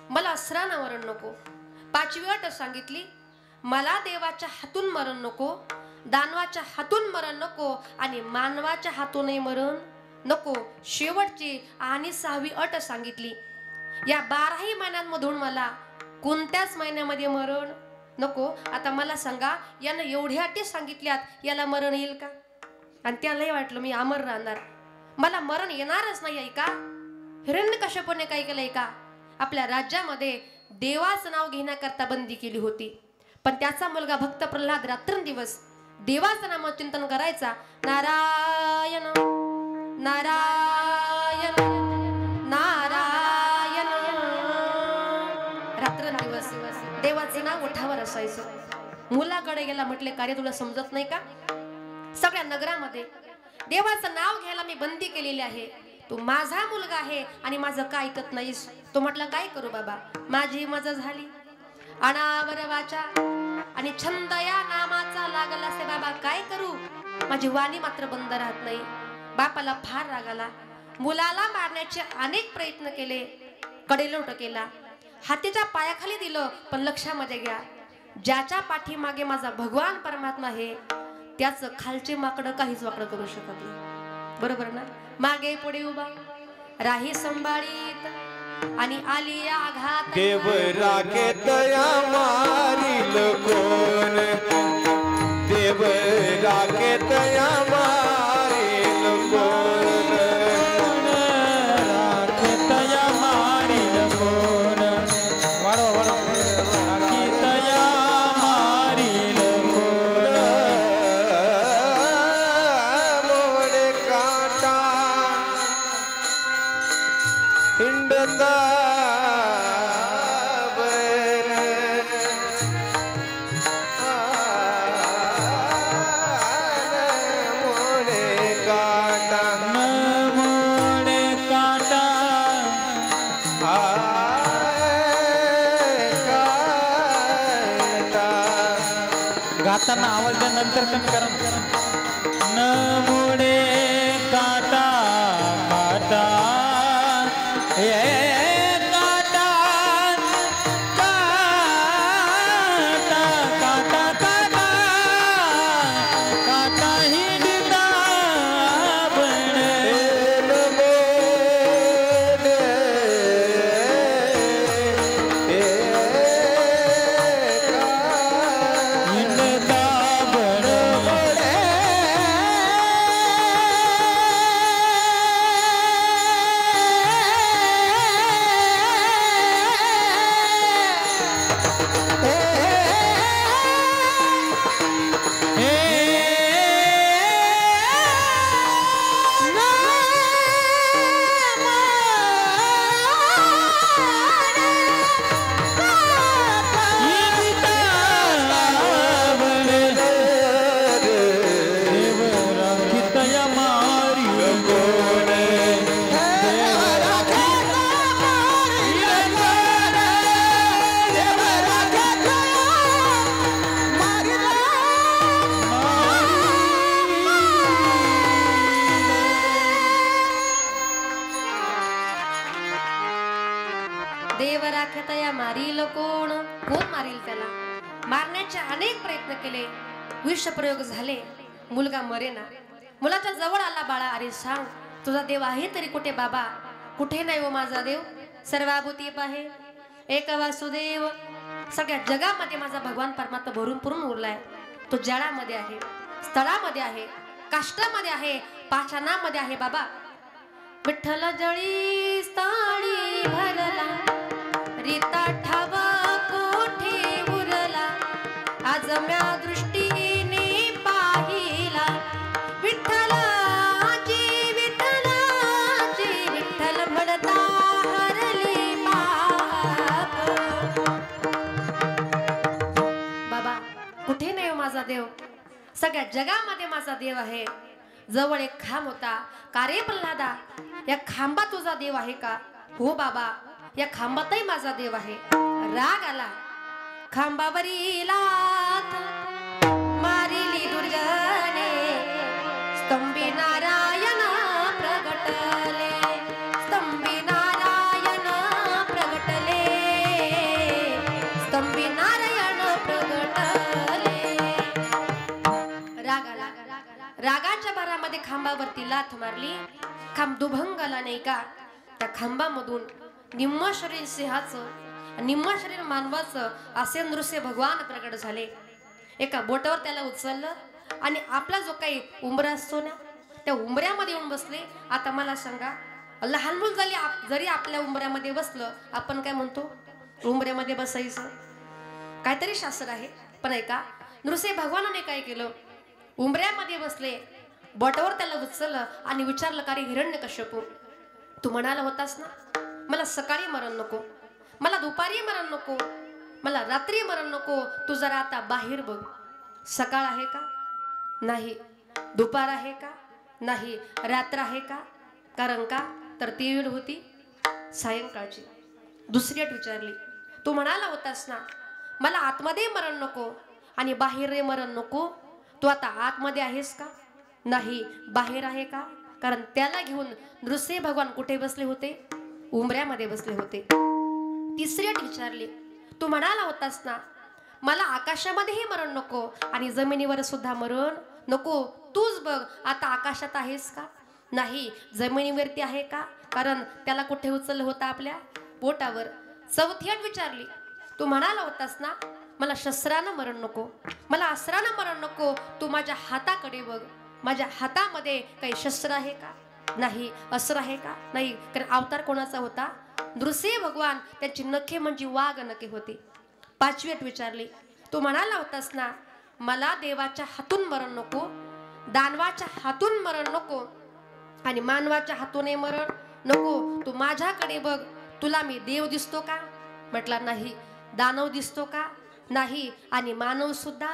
मला अस्त्रानं मरण नको. पाचवी अट सांगितली, मला देवाच्या हातून मरण नको, दानवाच्या हातून मरण नको आणि मानवाच्या हातूनही मरण नको. शेवटची आणि सहावी अट सांगितली, या 12ही महिन्यांमधून मला कोणत्याच महिन्यामध्ये मरण नको. आता मला सांगा, यानं एवढ्या अटी सांगितल्यात, याला मरण येईल का? आणि त्यालाही वाटलं मी अमर राहणार, मला मरण येणारच नाही आहे का? हिरण्यकश्यपूने काय केलंय का? आपल्या राज्यामध्ये देवाचं नाव घेण्याकरता बंदी केली होती. पण त्याचा मुलगा भक्त प्रल्हाद रात्रंदिवस देवाचं नाम चिंतन करायचा. नारायण नारायण नारायण, रात्रंदिवस देवाचं नाव ओठावर असायचं. मुलाकडे गेला, म्हटले, कार्य तुला समजत नाही का? सगळ्या नगरामध्ये देवाचं नाव घ्यायला मी बंदी केलेली आहे, तू माझा मुलगा आहे आणि माझं काय ऐकत नाहीस. तो म्हटला, काय करू बाबा, माझी मजा झाली, अनावर वाचा आणि छंद या नामाचा लागला से बाबा, काय करू? माझी वाणी मात्र बंद राहत नाही. बापाला फार राग आला. मुलाला मारण्याचे अनेक प्रयत्न केले, कडेलोट केला, हातीच्या पायाखाली दिलं. पण लक्षामध्ये घ्या, ज्याच्या पाठीमागे माझा भगवान परमात्मा आहे त्याच खालचे माकडं काहीच वाकडं करू शकत नाही. बरोबर ना? मागे पुढे उभा राही संभाळीत आणि आली आघात. देव राखे दया मारील कोण, देव राखे दया मारील कोण, राखे तया मारील कोण, राखी तया मारील कोण. मोडे काटा हिंडता गाताना आवाज द्या, नंतर कमी करा. न मोडे काटा काटा काटा काटा काटा काटा हिंडता देव राखतया मारील कोण, कोण मारील त्याला. मारण्याचे अनेक प्रयत्न केले, विषप्रयोग झाले, मुलगा मरेना. मुलाच्या जवळ आला, बाळा अरे सांग तुझा देव आहे तरी कुठे बाबा? कुठे नाही हो माझा देव, सर्वाभूती पाहे एक वासुदेव. सगळ्या जगामध्ये माझा भगवान परमात्मा भरून पुरून उरलाय. तो जळामध्ये आहे, स्थळामध्ये आहे, काष्टामध्ये आहे, पाषाणामध्ये आहे बाबा. विठ्ठल जळी स्थळी भरला, रीता ठावा कोठे उरला. आज म्या दृष्टीने पाहिला, विठ्ठलाची विठ्ठलाची विठ्ठल म्हणता हरली पाप. बाबा कुठे नाही हो माझा देव, सगळ्या जगामध्ये माझा देव आहे. जवळ एक खांब होता, का रे प्रल्हादा या खांबात तुझा देव आहे का? हो बाबा या खांबातही माझा देव आहे. राग आला, खांबावरी लाथ मारिली दुर्जने, स्तंभी नारायण प्रगटले, स्तंभी नारायण प्रगटले, स्तंभी नारायण प्रगटले. राग आला, रागाच्या भरामध्ये खांबावरती लाथ मारली. खांब दुभंगाला नाही का? त्या खांबामधून निम्म शरीर सिंहाचं निम्म शरीर मानवाचं असे नृसिंह भगवान प्रकट झाले. एका बोटावर त्याला उचललं आणि आपला जो काही उंबरा असतो ना त्या उंबऱ्यामध्ये येऊन बसले. आता मला सांगा, लहान मूल जरी आपल्या उंबऱ्यामध्ये बसलं, आपण काय म्हणतो? उंबऱ्यामध्ये बसायचं, काहीतरी शास्त्र आहे. पण ऐका, नृसिंह भगवानाने काय केलं? उंबऱ्यामध्ये बसले, बोटावर त्याला उचललं आणि विचारलं, का रे हिरण्यकश्यपू, तू म्हणाला होतास ना मला सकाळी मरण नको, मला दुपारी मरण नको, मला रात्री मरण नको. तू जरा आता बाहेर बघ, सकाळ आहे का? नाही. दुपार आहे का? नाही. रात्र आहे का? कारण का तर ती वेळ होती सायंकाळची. दुसरी अट विचारली, तू म्हणाला होतास ना मला आतमध्ये मरण नको आणि बाहेर रे मरण नको, तू आता आतमध्ये आहेस का? नाही बाहेर आहे का? कारण त्याला घेऊन नृसिंह भगवान कुठे बसले होते? उंबऱ्यामध्ये बसले होते. तिसरी अट विचारली, तू म्हणाला होतास ना मला आकाशामध्येही मरण नको आणि जमिनीवर सुद्धा मरण नको. तूच बघ आता आकाशात आहेस का? नाही. जमिनीवरती आहे का? कारण त्याला कुठे उचललं होतं? आपल्या पोटावर. चौथी अट विचारली, तू म्हणाला होतास ना मला शस्त्रानं मरण नको, मला अस्त्रानं मरण नको. तू माझ्या हाताकडे बघ, माझ्या हातामध्ये काही शस्त्र आहे का? नाही. अस्त्र आहे का? नाही. कारण अवतार कोणाचा होता? नृसिंह भगवान. त्याची नखे म्हणजे वाघ नखे होती. पाचवी अट विचारली, तू म्हणाला होतास ना मला देवाच्या हातून मरण नको, दानवाच्या हातून मरण नको आणि मानवाच्या हातूनही मरण नको. तू माझ्याकडे बघ, तुला मी देव दिसतो का? म्हटला नाही. दानव दिसतो का? नाही. आणि मानव सुद्धा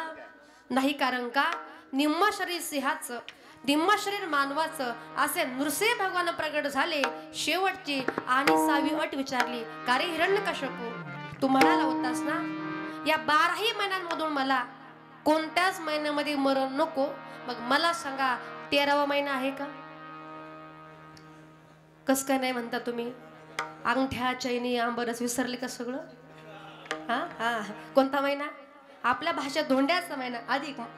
नाही. कारण का? निम्म शरीर सिंहाचं, निम्म शरीर मानवाचं असे नृसिंह भगवान प्रगट झाले. शेवटची आणि 6वी अट विचारली, का रे हिरण्यकश्यपू, तू म्हणाला होतास ना या 12ही महिन्यांमधून मला कोणत्याच महिन्यामध्ये मरण नको. मग मला सांगा 13वा महिना आहे का? कस काय नाही म्हणता तुम्ही? अंगठ्या चैनी आंबरस विसरले का सगळं? हा हा. कोणता महिना? आपल्या भाषेत धोंड्याचा महिना,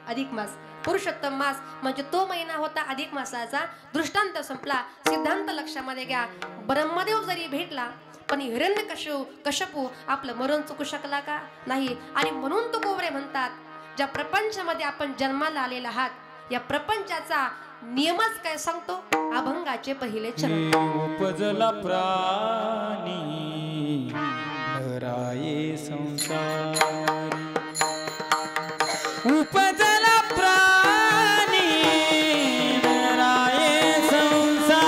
अधिक मास, पुरुषोत्तम मास म्हणजे तो महिना होता अधिक मासाचा. दृष्टांत संपला. सिद्धांत लक्षामध्ये घ्या. ब्रह्मदेव जरी भेटला पण हिरण्यकश्यपू आपलं मरण चुकू शकला का? नाही. आणि म्हणून तो कोवरे म्हणतात, ज्या प्रपंचामध्ये आपण जन्माला आलेला आहात या प्रपंचाचा नियमच काय सांगतो? अभंगाचे पहिले चरण. उपजला प्राणी नराये संसारी, उपजला प्राणी नराये संसारी,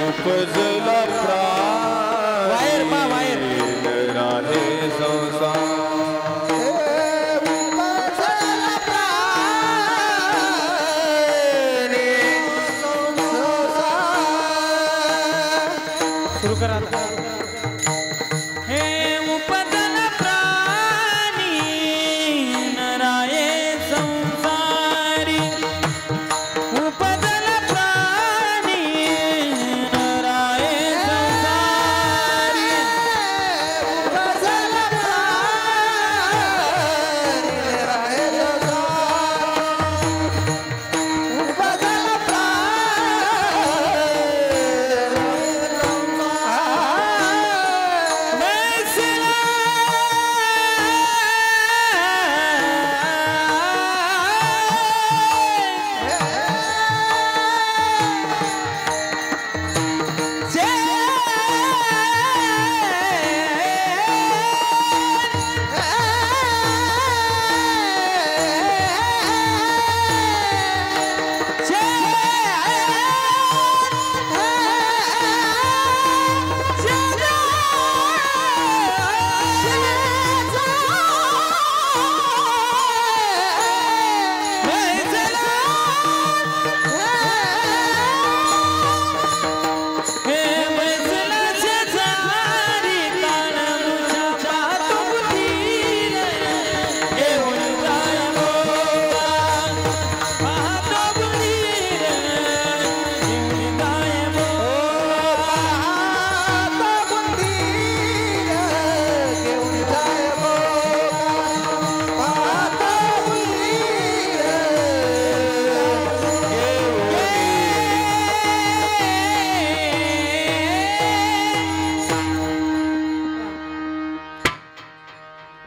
उपजला प्राणी वायर पा वायर नराये संसारी. सुरू करा आता. हे उपजला प्राणी नराये संसारी, उपजला प्राणी नराये संसारी, उपजला प्राणी नराये संसारी, उपजला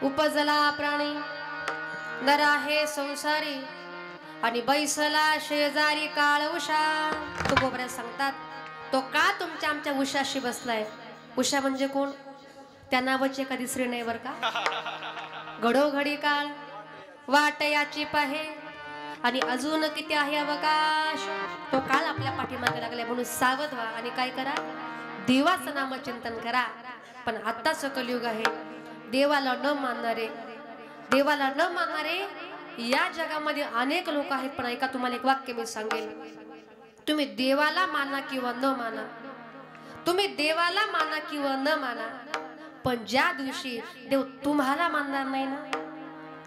उपजला प्राणी नर आहे संसारी आणि बैसला शेजारी काळ उषा. तुकोबऱ्या सांगतात तो का तुमच्या आमच्या उषाशी बसलाय. उषा म्हणजे कोण? त्या नावाची एखादी स्त्री नाही बर का. घडोघडी काळ वाट याची पाहे आणि अजून किती आहे अवकाश. तो काळ आपल्या पाठीमागे लागलाय म्हणून सावध व्हा आणि काय करा? देवाचं नामचिंतन करा. पण आत्ताच कलियुग आहे. देवाला न मानणारे, देवाला न मानणारे या जगामध्ये अनेक लोक आहेत. पण ऐका, तुम्हाला एक वाक्य मी सांगेल. तुम्ही देवाला माना किंवा न माना, तुम्ही देवाला माना किंवा न माना, पण ज्या दिवशी देव तुम्हाला मानणार नाही ना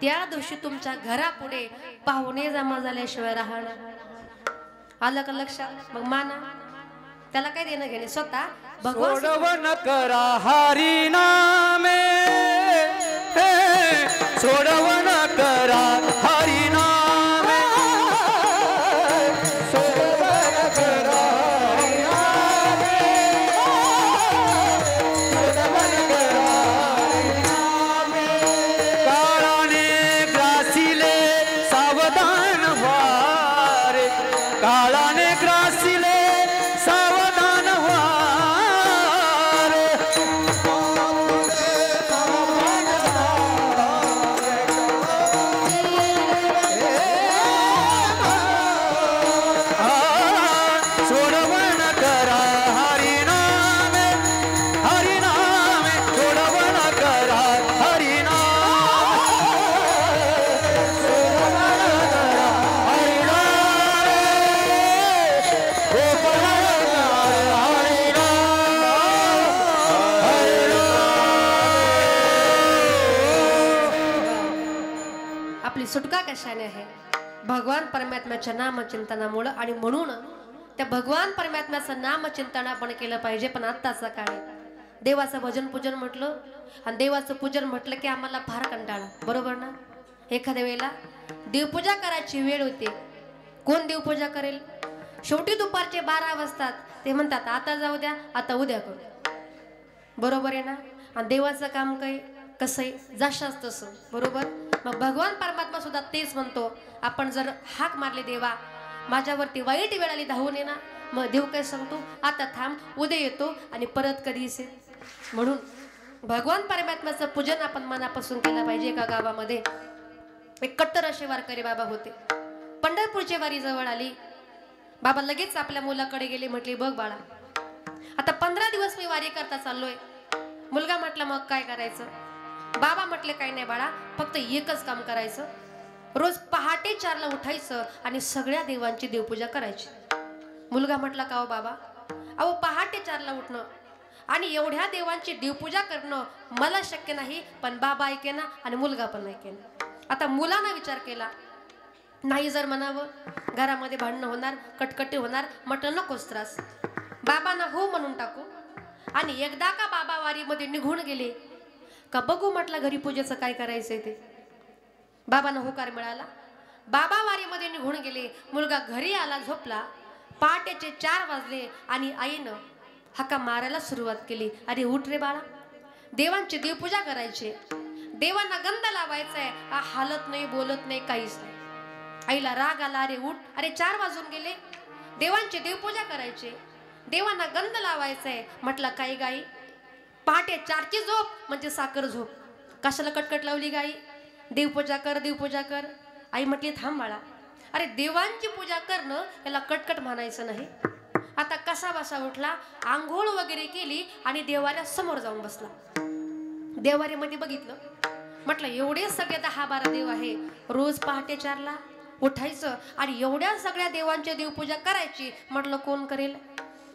त्या दिवशी तुमच्या घरापुढे पाहुणे जमा झाल्याशिवाय राहणार. आलं का लक्षात? मग माना, त्याला काय देणं घेणे. स्वतः भगवान सोडवन करा हरी नामे, सोडवन करा हरी नामे, सोडवन करा हरी नामे, सोडवन करा हरी नामे. काळाने ग्रासिले सावधान व्हारे, काळाने ग्रासिले सावधान व्हा. सोडवन करा हरी नामे, हरी नामे, सोडवन करा हरी नामे, सोडवन करा हरी नामे, गोपाळ हरी नाम, हरी नाम. आपली सुटका कशाने आहे? भगवान परमात्म्याच्या नामचिंतनामुळं. आणि म्हणून त्या भगवान परमात्म्याचं नामचिंतन आपण केलं पाहिजे. पण आत्ताचा काळ देवाचं भजन पूजन म्हटलं आणि देवाचं पूजन म्हटलं की आम्हाला फार कंटाळा, बरोबर ना? एखाद्या वेळेला देवपूजा करायची वेळ होते, कोण देवपूजा करेल? शेवटी दुपारचे 12 वाजतात. ते म्हणतात आता जाऊ द्या, आता उद्या करू, बरोबर आहे ना? आणि देवाचं काम काय कसं आहे, जशाच तसं, बरोबर? मग भगवान परमात्मा सुद्धा तेच म्हणतो. आपण जर हाक मारले देवा माझ्यावरती वाईट वेळ आली धावून ये ना, मग देव काय सांगतो, आता थांब, उद्या येतो आणि परत कधी येईल. म्हणून भगवान परमात्म्याचं पूजन आपण मनापासून केलं पाहिजे. एका गावामध्ये एक कट्टर असे वारकरी बाबा होते. पंढरपूरची वारी जवळ आली. बाबा लगेच आपल्या मुलाकडे गेले. म्हटले बघ बाळा, आता 15 दिवस मी वारी करता चाललोय. मुलगा म्हटला मग काय करायचं? बाबा म्हटले काही नाही बाळा, फक्त एकच काम करायचं, रोज पहाटे 4ला उठायचं आणि सगळ्या देवांची देवपूजा करायची. मुलगा म्हटला का हो बाबा? अहो पहाटे 4ला उठणं आणि एवढ्या देवांची देवपूजा करणं मला शक्य नाही. पण बाबा ऐके ना आणि मुलगा पण ऐके ना. आता मुलानं विचार केला, नाही जर म्हणावं घरामध्ये भांडणं होणार, कटकटी होणार, म्हटलं नकोच त्रास. बाबांना हो म्हणून टाकू. आणि एकदा का बाबा वारीमध्ये निघून गेले का बघू म्हटलं घरी पूजेचं काय करायचंय ते. बाबांना होकार मिळाला. बाबा वारीमध्ये निघून गेले. मुलगा घरी आला, झोपला. पहाटेचे 4 वाजले आणि आईनं हाका मारायला सुरुवात केली. अरे उठ रे बाळा, देवांची देवपूजा करायची, देवांना गंध लावायचा आहे. हालत नाही, बोलत नाही, काहीच नाही. आईला राग आला. अरे उठ, अरे 4 वाजून गेले, देवांची देवपूजा करायची, देवांना गंध लावायचा आहे. म्हटलं काही गाई, पहाटे 4ची झोप म्हणजे साखर झोप, कशाला कटकट लावली गाई? देवपूजा कर, देवपूजा कर. आई म्हटली थांब बाळा, अरे देवांची पूजा करणं याला कटकट म्हणायचं नाही. आता कसा बसा उठला, आंघोळ वगैरे केली आणि देवाऱ्या समोर जाऊन बसला. देवाऱ्यामध्ये बघितलं. म्हटलं एवढे सगळे 10-12 देव आहे, रोज पहाटे 4ला उठायचं आणि एवढ्या सगळ्या देवांची देवपूजा करायची. म्हटलं कोण करेल?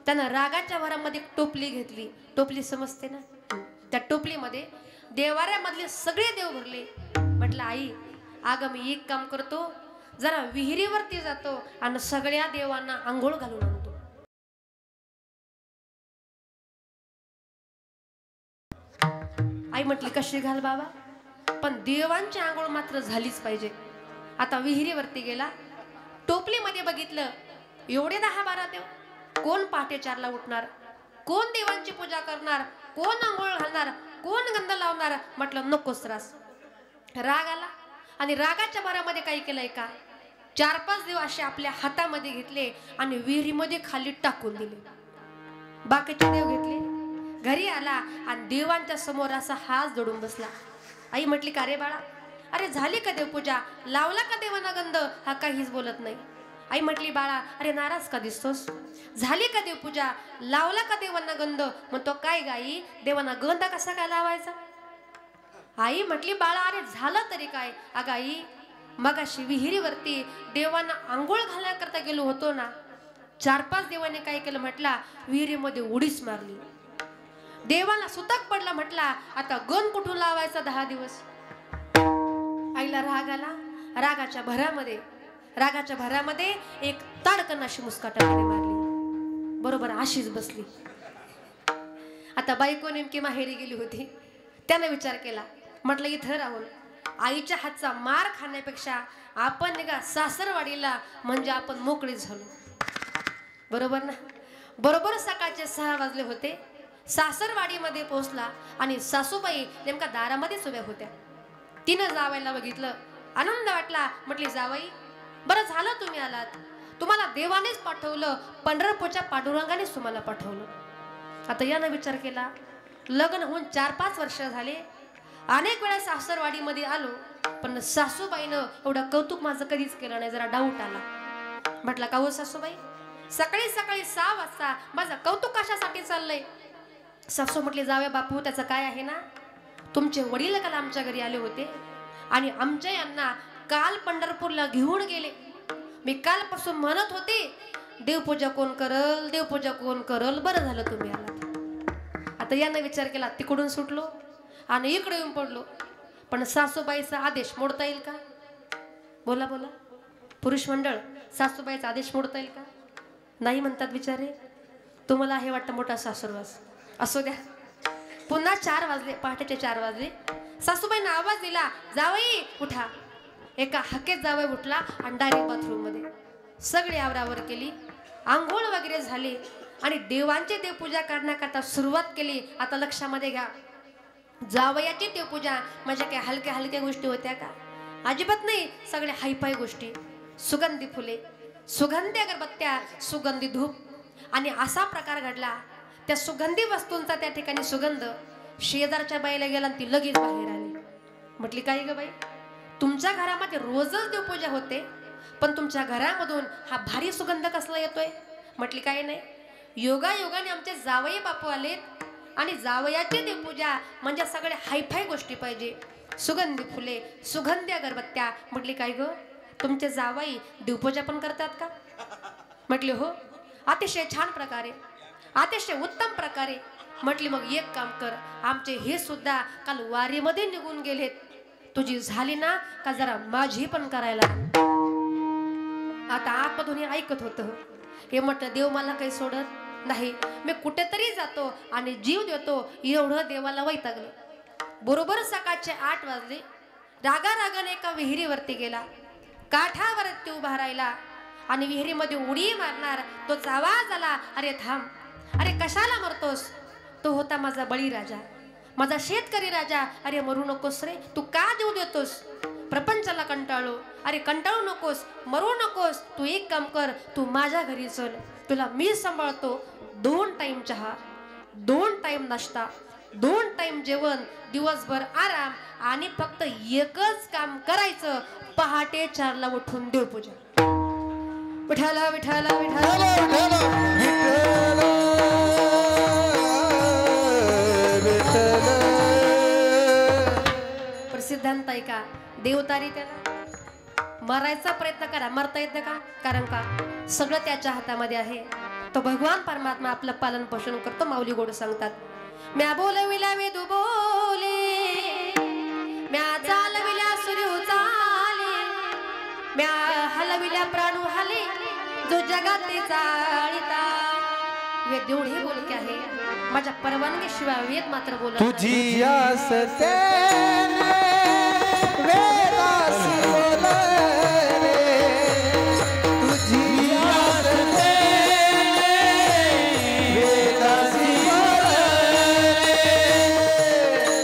त्यानं रागाच्या भरामध्ये टोपली घेतली. टोपली समजते ना? त्या टोपलीमध्ये देवाऱ्यामधले सगळे देव भरले. म्हटलं आई अगं मी एक काम करतो, जरा विहिरीवरती जातो आणि सगळ्या देवांना आंघोळ घालून आणतो. आई म्हटली कशी घाल बाबा, पण देवांची आंघोळ मात्र झालीच पाहिजे. आता विहिरीवरती गेला. टोपलीमध्ये बघितलं एवढे 10-12 देव. कोण पहाटे 4ला उठणार, कोण देवांची पूजा करणार, कोण आंघोळ घालणार, कोण गंध लावणार? म्हटलं नकोच त्रास. राग आला आणि रागाच्या भरामध्ये काही केलंय का, 4-5 देव असे आपल्या हातामध्ये घेतले आणि विहिरीमध्ये खाली टाकून दिले. बाकीचे देव घेतले. घरी आला आणि देवांच्या समोर असा हात जोडून बसला. आई म्हटली का रे बाळा, अरे झाली का देवपूजा, लावला का देवांना गंध? हा काहीच बोलत नाही. आई म्हटली बाळा अरे नाराज का दिसतोस, झाली का देवपूजा, लावला का देवांना गंध? म्हणतो काय गाई, देवांना गंध कसा काय लावायचा? आई म्हटली बाळा अरे झालं तरी काय? अगं आई मगाशी विहिरीवरती देवांना आंघोळ घालण्याकरता गेलो होतो ना, 4-5 देवाने काय केलं म्हटला, विहिरीमध्ये उडीच मारली. देवाला सुतक पडला. म्हटला आता गण कुठून लावायचा 10 दिवस? आईला राग आला. रागाच्या भरामध्ये एक ताडकन अशी मुस्काटामध्ये मारली. बरोबर अशीच बसली. आता बायको नेमकी माहेरी गेली होती. त्याने विचार केला, म्हटलं इथं राहून आईच्या हातचा मार खाण्यापेक्षा आपण निघा सासरवाडीला, म्हणजे आपण मोकळी झालो. बरोबर ना. बरोबर सकाळचे 6 वाजले होते. सासरवाडीमध्ये पोहोचला आणि सासूबाई नेमका दारामध्येच उभ्या होत्या. तिनं जावयाला बघितलं, आनंद वाटला. म्हटली, जावई बरं झालं तुम्ही आलात. तुम्हाला देवानेच पाठवलं, पंढरपूरच्या पांडुरंगानेच तुम्हाला पाठवलं. आता यानं विचार केला, लग्न होऊन 4-5 वर्ष झाले, अनेक वेळा सासरवाडीमध्ये आलो, पण सासूबाईनं एवढं कौतुक माझं कधीच केलं नाही. जरा डाऊट आला. म्हटलं, का हो सासूबाई, सकाळी 6 वाजता माझं कौतुक कशासाठी चाललंय? सासू म्हटली, जाऊया बापू, त्याचं काय आहे ना, तुमचे वडील काल आमच्या घरी आले होते आणि आमच्या यांना काल पंढरपूरला घेऊन गेले. मी कालपासून म्हणत होते, देवपूजा कोण करल, बरं झालं तुम्ही आलात. आता यानं विचार केला, तिकडून सुटलो आणि इकडे येऊन पडलो, पण सासूबाईचा आदेश मोडता येईल का? बोला पुरुष मंडळ, सासूबाईचा आदेश मोडता येईल का? नाही म्हणतात बिचारे. तुम्हाला हे वाटतं मोठा सासरवास. असू द्या. पुन्हा 4 वाजले, पहाटेचे 4 वाजले. सासूबाईनं आवाज दिला, जावई उठा. एका हाकेत जावई उठला आणि डायरेक्ट बाथरूम मध्ये. सगळी आवरावर केली, आंघोळ वगैरे झाली आणि देवांची देवपूजा करण्याकरता सुरुवात केली. आता लक्षामध्ये घ्या, जावयाची देवपूजा म्हणजे काय हलक्या गोष्टी होत्या का? अजिबात नाही. सगळ्या हायफाय गोष्टी, सुगंधी फुले, सुगंधी अगरबत्त्या, सुगंधी धूप. आणि असा प्रकार घडला, त्या सुगंधी वस्तूंचा त्या ठिकाणी सुगंध शेजारच्या बाईला गेला आणि ती लगेच बाहेर आली. म्हटली, काय ग बाई, तुमच्या घरामध्ये रोजच देवपूजा होते, पण तुमच्या घरामधून हा भारी सुगंध कसला येतोय? म्हटली, काय नाही, योगायोगाने आमचे जावई बापू आलेत आणि जावयाची देवपूजा म्हणजे सगळ्या हायफाय गोष्टी पाहिजे, सुगंधी फुले, सुगंधी अगरबत्त्या. म्हटली, काय ग, तुमचे जावई देवपूजा पण करतात का? म्हटली, हो, अतिशय छान प्रकारे, अतिशय उत्तम प्रकारे. म्हटली, मग एक काम कर, आमचे हे सुद्धा काल वारीमध्ये निघून गेलेत, तुझी झाली ना का जरा माझी पण करायला. आता आतमधून हे ऐकत होतं. हे म्हटलं, देव मला काही सोडत नाही, मी कुठेतरी जातो आणि जीव देतो, एवढं देवाला वैतागलं. बरोबर सकाळचे 8 वाजले. रागाने एका विहिरीवरती गेला, काठावरती उभा राहिला आणि विहिरीमध्ये उडी मारणार. तोच आवाज आला, अरे थांब, अरे कशाला मरतोस? तो होता माझा बळीराजा, माझा शेतकरी राजा. अरे मरू नकोस रे, तू का जीव देतोस? प्रपंचाला कंटाळलो. अरे कंटाळू नकोस, मरू नकोस, तू एक काम कर, तू माझ्या घरी चल, तुला मी सांभाळतो. 2 टाइम चहा, 2 टाइम नाश्ता, 2 टाइम जेवण, दिवसभर आराम आणि फक्त एकच काम करायचं, पहाटे 4ला उठून देवपूजा. विठाला विठाला विठाला प्रसिद्धांत आहे का? देवतारी त्याला. मरायचा प्रयत्न करा, मरता येतं का? कारण का सगळं त्याच्या हातामध्ये आहे. तो भगवान परमात्मा आपलं पालन पोषण करतो. माऊली गोड सांगतात, म्या बोलविला वेदू बोले, म्या चालविला सूर्य चाले, म्या हलविला प्राणू हले, जो जगाते चाळिता. वेद एवढे बोलके आहे, माझ्या परवानगीशिवाय वेद मात्र बोलत नाही. तुझी आसते वेदासी बोले, तुझी आसते वेदासी बोले,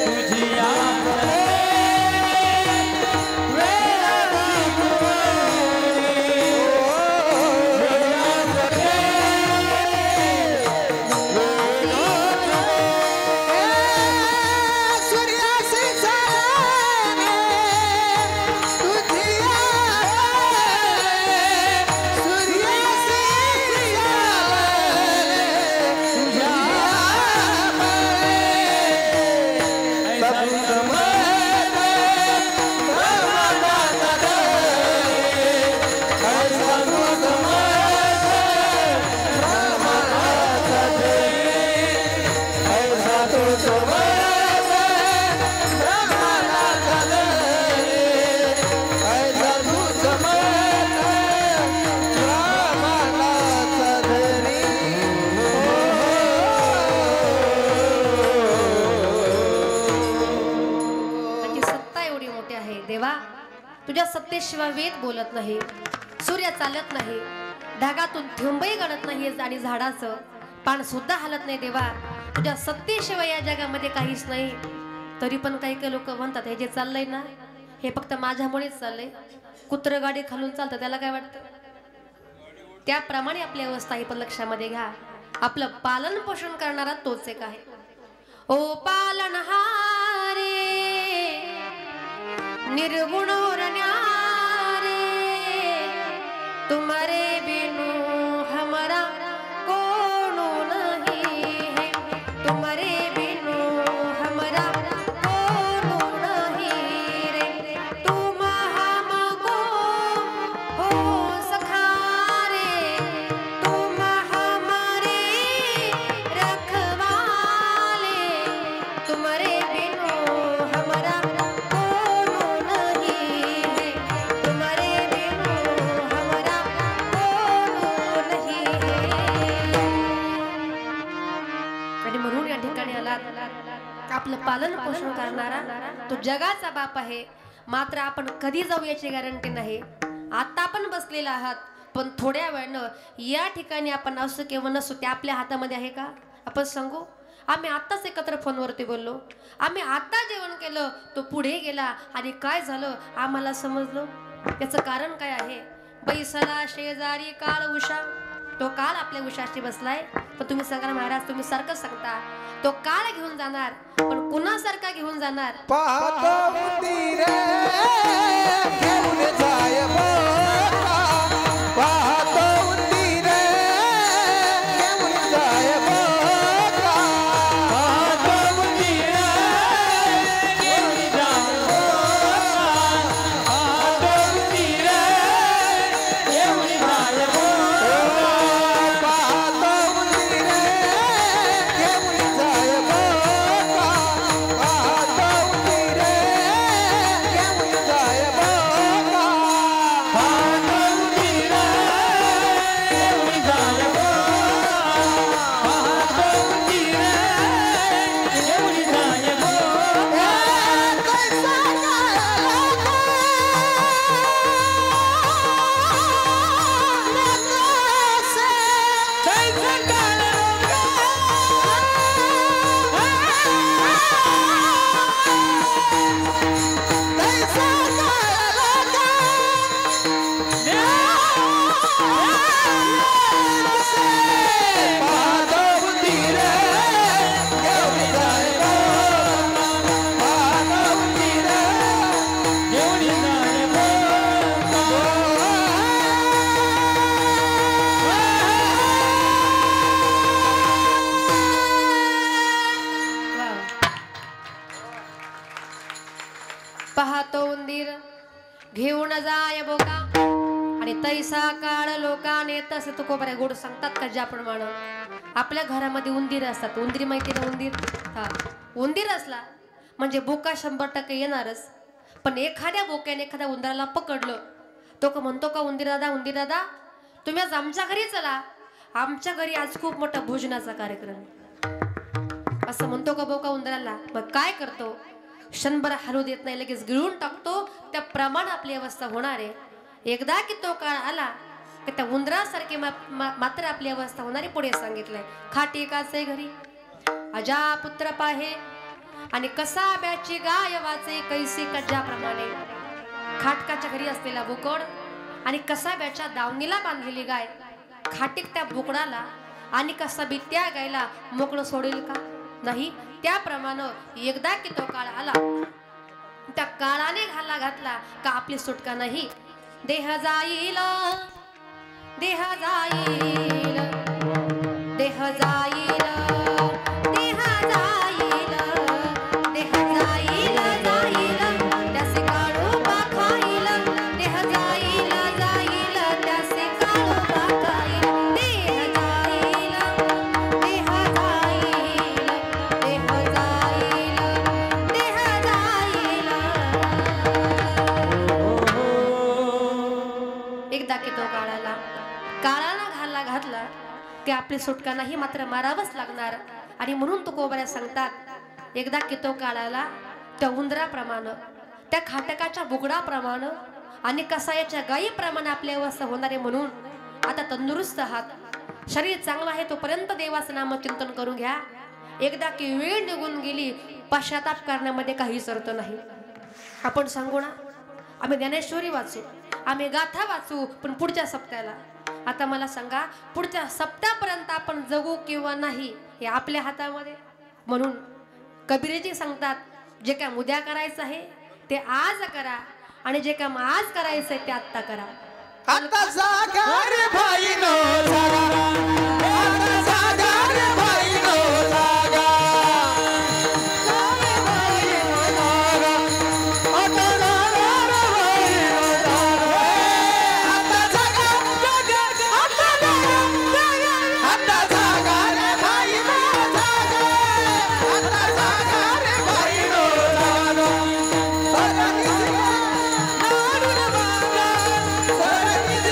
तुझी आसते वेदासी बोले. सत्तेशिवाय वेद बोलत नाही, सूर्य चालत नाही, ढगातून थेंबही गळत नाही आणि झाडाचं पान सुद्धा हलत नाही. देवा तुझ्या सत्तेशिवाय या जगामध्ये काहीच नाही. तरी पण काही काही लोक म्हणतात हे जे चाललंय ना हे फक्त माझ्यामुळेच चाललंय. कुत्र गाडी खालून चालतं त्याला काय वाटतं? त्याप्रमाणे आपली अवस्था ही पण लक्षामध्ये घ्या. आपलं पालन पोषण करणारा तोच एक आहे. ओ पालनहारे निर्गुण न्यारे तुम्हारे बिनु हमारा कौन नहीं है, तुम्हारे बिनु हमारा कौन नहीं रे. तुम हमको हो सखारे, तुम हमारे रखवाले, तुम्हारे बिनु हमारा कौन नहीं है, तुम्हारे बिनु हमारा कौन नहीं है. आणि म्हणून या ठिकाणी आला आपलं पालन पोषण करणारा तो जगाचा बाप आहे. मात्र आपण कधी जाऊ याची गॅरंटी नाही. आता आपण बसलेला आहात पण थोड्या वेळानं या ठिकाणी आपण असं किंवा नसू ते आपल्या हातामध्ये आहे का? आपण सांगू? आम्ही आत्ताच एकत्र फोनवरती बोललो, आम्ही आता जेवण केलं, तो पुढे गेला आणि काय झालं आम्हाला समजलं. त्याचं कारण काय आहे? बैसला शेजारी काळ उषा, तो काळ आपल्या उशाशी बसलाय. तर तुम्ही सांगा महाराज, तुम्ही सारखं सांगता तो काळ घेऊन जाणार, पण कुणासारखा घेऊन जाणार? पाहतो मंदिर घेऊन जाय बोका, पाहतो मंदिर घेऊन जाय बोका, पाहतो मंदिर घेऊन जाय बोका, पाहतो मंदिर घेऊन जाय बोका, पाहतो मंदिर घेऊन जाय बोका, पाहतो मंदिर घेऊन जाय बोका, पाहतो मंदिर घेऊन जाय बोका, पाहतो मंदिर घेऊन जाय बोका. पाहतो मंदिर घेऊन जाय बोका, पाहतो मंदिर घेऊन जाय बोका. पाहतो उंदीर घेऊन जाय बोका आणि तैसा काळ लोकाने तसे तुकोबऱ्या गोड सांगतात का ज्याप्रमाणे आपल्या घरामध्ये उंदीर असतात. उंदीर माहिती ना? उंदीर, हा, उंदीर असला म्हणजे बोका 100% येणारच. पण एखाद्या बोक्याने एखाद्या उंदराला पकडलं, तो का म्हणतो का उंदीर दादा तुम्ही आज आमच्या घरी चला, आमच्या घरी आज खूप मोठा भोजनाचा कार्यक्रम आहे. असं म्हणतो का बोका उंदराला? मग काय करतो? क्षणभर हलू देत नाही, लगेच गिळून टाकतो. त्याप्रमाणे आपली अवस्था होणार आहे. एकदा की तो काळ आला की त्या उंदरासारखी मात्र आपली अवस्था होणारी. पुढे सांगितलंय खाटी एकाचे घरी अजा पुत्र पाहे आणि कसा ब्याची गाय वाचे कैसी कज्जाप्रमाणे. खाटकाच्या घरी असलेला बोकड आणि कसाब्याच्या दावणीला बांधलेली गाय खाटीक त्या बोकडाला आणि कसाबी त्या गायला मोकळं सोडेल का? नाही. त्याप्रमाणे एकदा की तो काळ आला, त्या काळाने घाला घातला का आपली सुटका नाही. देह जाईल, देह जाईल, देह जाईल, देह जाईल, देह जाईल, जाईल त्यासे काळू पाखाईल, देह जाईल, जाईल त्यासे काळू पाखाईल. देह जाईल, देह जाईल, देह जाईल, देह जाईल. एकदा की तो काळाला घाला घातला की आपली सुटका नाही, मात्र मारावंच लागणार. आणि म्हणून तो कोबऱ्या सांगतात एकदा की तो काळाला त्या उंदराप्रमाणे, त्या खाटकाच्या बुगडाप्रमाणे आणि कसायाच्या गायीप्रमाणे आपली अवस्था होणार आहे. म्हणून आता तंदुरुस्त आहात, शरीर चांगलं आहे तोपर्यंत देवाचं नामचिंतन करून घ्या. एकदा की वेळ निघून गेली, पश्चाताप करण्यामध्ये काहीच अर्थ नाही. आपण सांगू ना, आम्ही ज्ञानेश्वरी वाचू, आम्ही गाथा वाचू, पण पुढच्या सप्त्याला. आता मला सांगा, पुढच्या सप्त्यापर्यंत आपण जगू किंवा नाही हे आपल्या हातामध्ये. म्हणून कबीरजी सांगतात, जे काम उद्या करायचं आहे ते आज करा, आणि जे काम आज करायचं आहे ते आत्ता करा. आता जागा रे भाईनो जागा, आता जागा रे भाईनो जागा, जागा भाईनो जागा, आता जागा रे भाईनो जागा, आता जागा जागा, आता जागा जागा, आता जागा रे भाईनो जागा, आता जागा रे भाईनो जागा, सगळ्यांनी नाडून बागा, सगळ्यांनी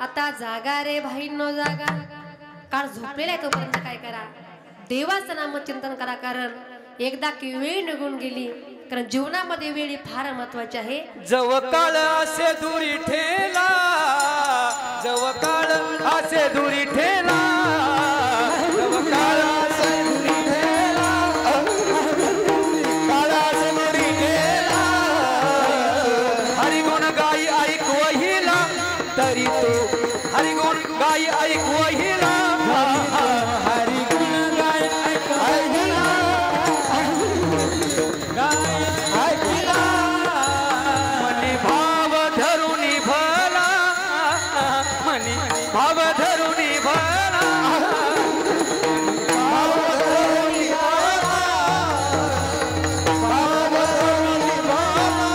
आता जागा रे भाईंनो जागा. काळ झोपलेला आहे तोपर्यंत काय करा, देवाचं नामचिंतन करा. कारण एकदा की वेळ निघून गेली, कारण जीवनामध्ये वेळ ही फार महत्वाची आहे. जव काळ असे दुरी ठेला, जव काळ असे दुरी ठेला, जव काळ असे दुरी ठेला, काळ असे दुरी ठेला, हरिगुण गाई ऐकवहिला तरी तो, हरिगुण गाई ऐकवहिला, हरिगुण गाई ऐकवहिला, गाय ऐकला, मनी भाव धरुनी भला, मनी भाव धरुनी भला, भाव धरुनी भला, भाव धरुनी भला,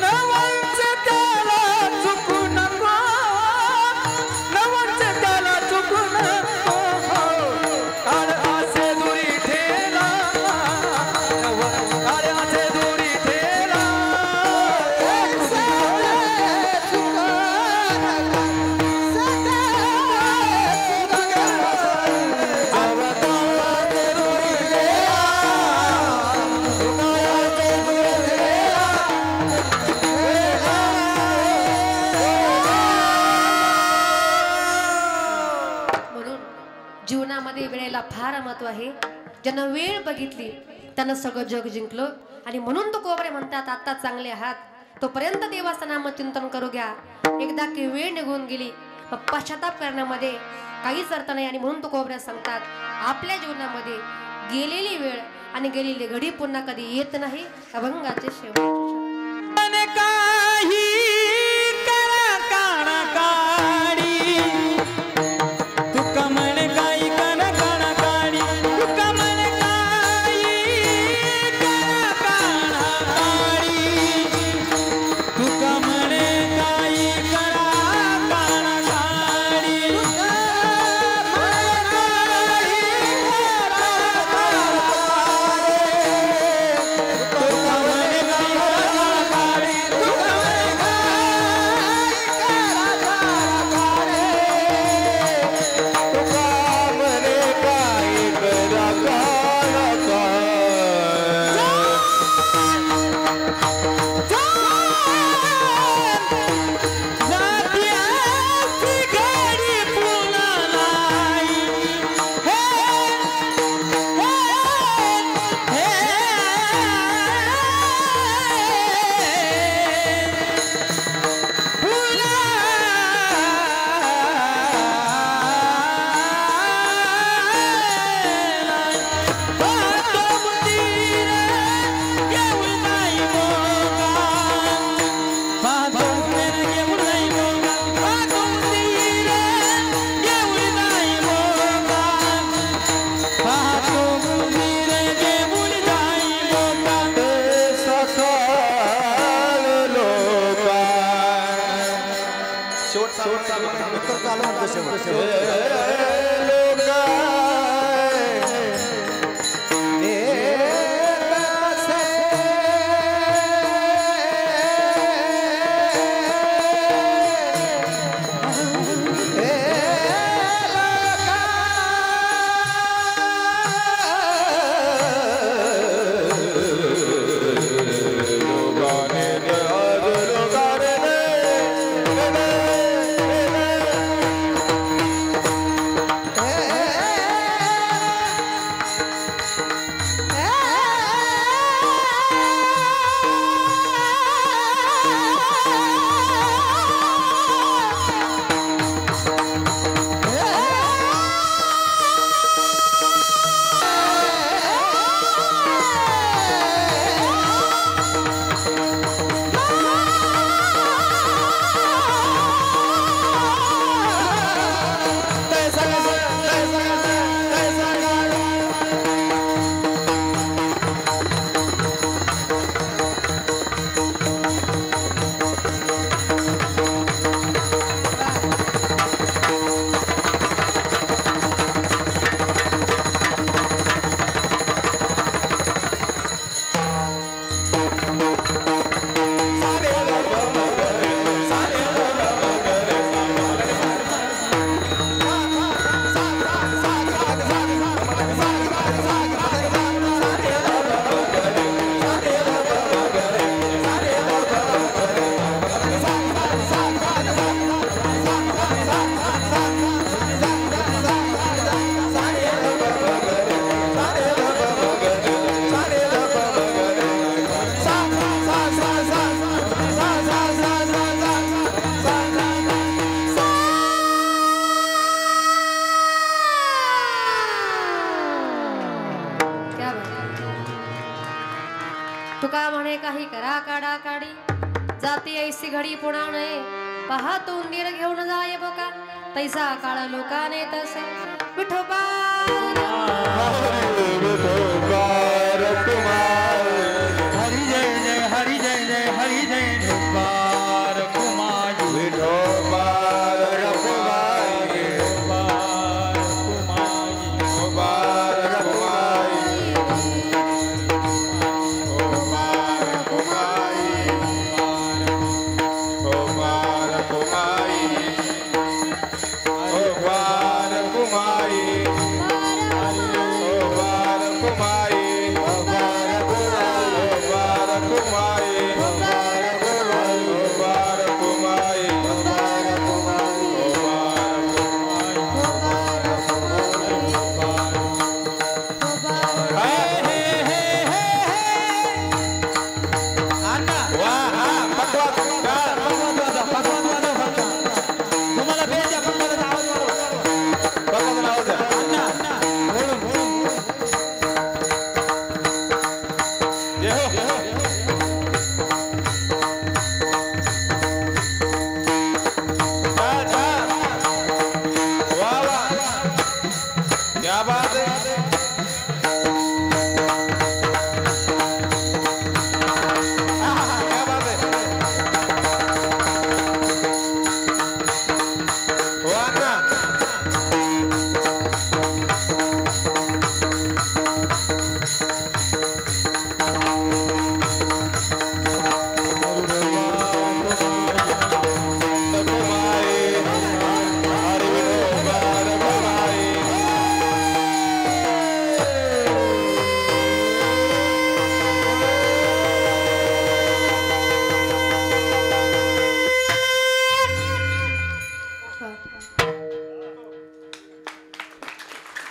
नवंच त्याला चुकू नको, नवंच त्याला चुकू नको, काळ असे दुरी ठेला, काळ असे दुरी ठेला, म्हणून जीवनामध्ये वेळेला फार महत्व आहे. ज्यानं वेळ बघितली त्यानं सगळं जग जिंकलं. आणि म्हणून तो कोबरे म्हणतात, आता चांगले आहात तोपर्यंत देवाचं नामचिंतन करू घ्या. एकदा की वेळ निघून गेली, मग पश्चाताप करण्यामध्ये काहीच अर्थ नाही. आणि म्हणून तो कोबऱ्या सांगतात, आपल्या जीवनामध्ये गेलेली वेळ आणि गेलेली घडी पुन्हा कधी येत नाही. अभंगाचे शेवट. मन काही करा काना काढी, तुका मन काही करा काना काढी, तुका मन काही करा काना काढी, तुका मन काही करा काना काढी, तुका मन काही क्या बात. तुका म्हणे काही करा काढा काढी जाती ऐसी घडी पुन्हा नये पहा तू उंदीर घेऊन जाय बोका तैसा काळ लोकाने तसे विठोबा हरी जय जय हरी जय जय हरी जय विठोबार कुमार विठोबार रखवाई विठोबार रखवाई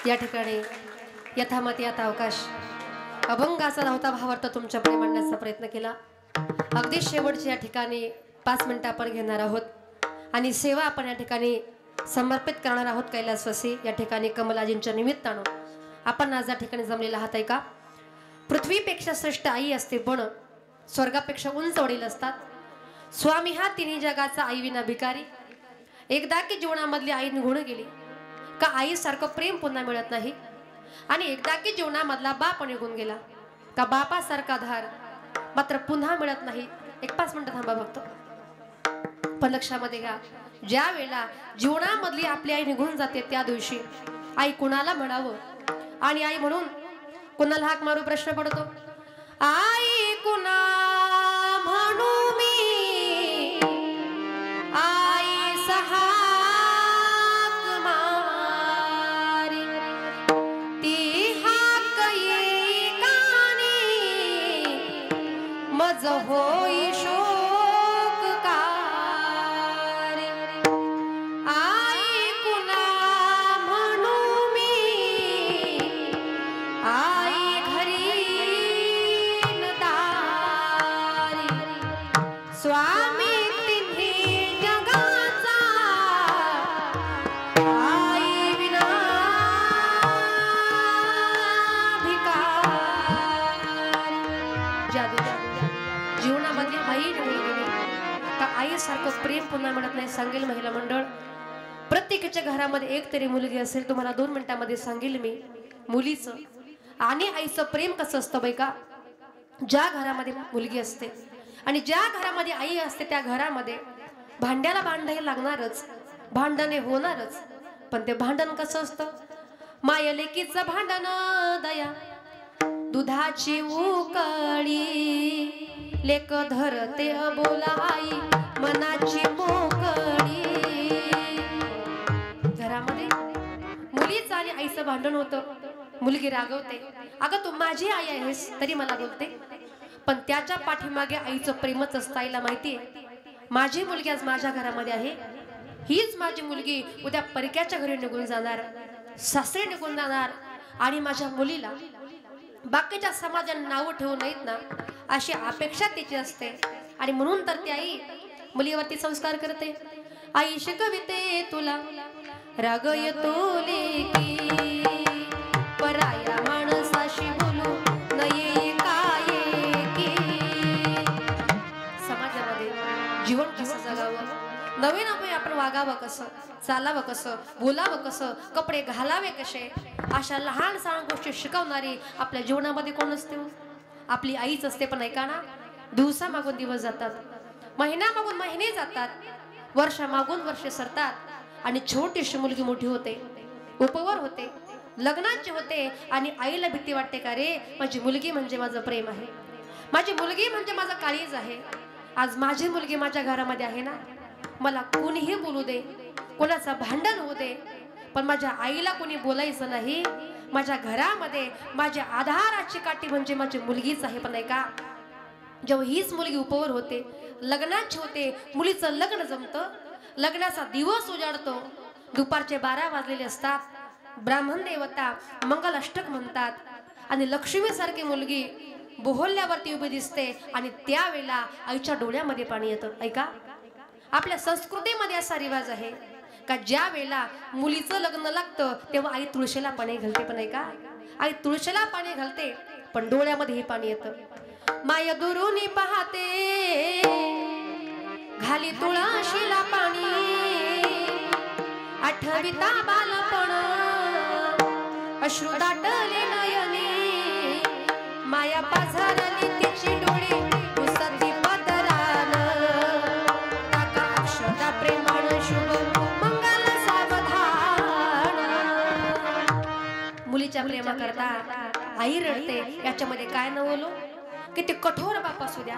या ठिकाणी यथामती आता अवकाश अभंगाचा धावता भावार्थ तुमच्याकडे मांडण्याचा प्रयत्न केला. अगदी शेवटच्या या ठिकाणी 5 मिनिटं आपण घेणार आहोत आणि सेवा आपण या ठिकाणी समर्पित करणार आहोत. कैलासवासी या ठिकाणी कमलाजींच्या निमित्तानं आपण आज या ठिकाणी जमलेला आहात. ऐका, पृथ्वीपेक्षा श्रेष्ठ आई असते पण स्वर्गापेक्षा उंच वडील असतात. स्वामी हा तिन्ही जगाचा आई विना भिकारी. एकदा की जीवनामधली आई निघून गेली का आईसारखं प्रेम पुन्हा मिळत नाही आणि एकदा की जीवनामधला बाप निघून गेला का बापासारखा धार मात्र पुन्हा मिळत नाही. 5 मिनिटं थांबा बघतो. पण लक्षामध्ये घ्या, ज्या वेळेला जीवनामधली आपली आई निघून जाते त्या दिवशी आई कुणाला म्हणावं आणि आई म्हणून कुणाला हाक मारू प्रश्न पडतो. आई कुणा म्हणू मी आई सहा मज होई शोककार. आई कुणा म्हणू मी आई घरी न दारी. स्वामी तिन्ही जगाचा आई विना भिकारी. जादू जीवनामध्ये आई निघून गेली का आईसारखं प्रेम पुन्हा मिळत नाही. सांगेल महिला मंडळ, प्रत्येकाच्या घरामध्ये एक तरी मुलगी असेल. तुम्हाला 2 मिनिटांमध्ये सांगेल मी मुलीचं आणि आईचं प्रेम कसं असतं बाई का. ज्या घरामध्ये मुलगी असते आणि ज्या घरामध्ये आई असते त्या घरामध्ये भांड्याला भांडायला लागणारच, भांडणे होणारच. पण ते भांडण कसं असतं, माय लेकीचं भांडण दया दुधाची उकळी लेक धरते बोला आई मनाची मोकळी. घरामध्ये मुलीचं आणि आईचं भांडण होतं. मुलगी रागवते, अगं तू माझी आई आहेस तरी मला बोलते. पण त्याच्या पाठीमागे आईचं प्रेमच असतं. आईला माहितीये माझी मुलगी आज माझ्या घरामध्ये आहे, हीच माझी मुलगी उद्या परक्याच्या घरी निघून जाणार, सासरे निघून जाणार आणि माझ्या मुलीला बाकीच्या समाजाने नाव ठेवू नयेत ना अशी अपेक्षा तिची असते. आणि म्हणून तर ती आई मुलीवरती संस्कार करते. आई शिकविते तुला राग येतो लेकी पराया माणसाशी बोलू कसं, चालावं कसं, बोलावं कसं, कपडे घालावे कसे, अशा लहान सहान गोष्टी शिकवणारी आपल्या जीवनामध्ये कोण असते? आपली आईच असते. पण ऐका ना, दिवसा मागून दिवस जातात, महिना मागून महिने जातात, वर्षा मागून वर्ष सरतात आणि छोटीशी मुलगी मोठी होते, उपवर होते, लग्नाची होते आणि आईला भीती वाटते का रे, माझी मुलगी म्हणजे माझं प्रेम आहे, माझी मुलगी म्हणजे माझा काळीज आहे. आज माझी मुलगी माझ्या घरामध्ये आहे ना, मला कोणीही बोलू दे, कोणाचं भांडण होऊ दे, पण माझ्या आईला कोणी बोलायचं नाही. माझ्या घरामध्ये माझ्या आधाराची काठी म्हणजे माझी मुलगीच आहे. पण ऐका, जेव्हा हीच मुलगी उपवर होते, लग्नाची होते, मुलीचं लग्न जमतं, लग्नाचा दिवस उजाडतो, दुपारचे 12 वाजलेले असतात, ब्राह्मण देवता मंगल अष्टक म्हणतात आणि लक्ष्मीसारखी मुलगी बोहल्यावरती उभी दिसते आणि त्यावेळेला आईच्या डोळ्यामध्ये पाणी येतं. ऐका, आपल्या संस्कृतीमध्ये असा रिवाज आहे का ज्या वेळेला मुलीचं लग्न लागतं तेव्हा आई तुळशीला पाणी घालते. पण ऐका, आई तुळशीला पाणी घालते पण डोळ्यामध्ये पाणी येतं. माय दुरुनी पाहते घाली तुळशीला पाणी, आठविता बालपण अश्रू दाटले नयने, माया पाझरली तिची डोळे उसती पदरान, टाका अक्षता प्रेमाण शुभ मंगल सावधान. मुलीच्या प्रेमा करता आई रडते. याच्यामध्ये काय न बोलू, किती कठोर बाप असू द्या,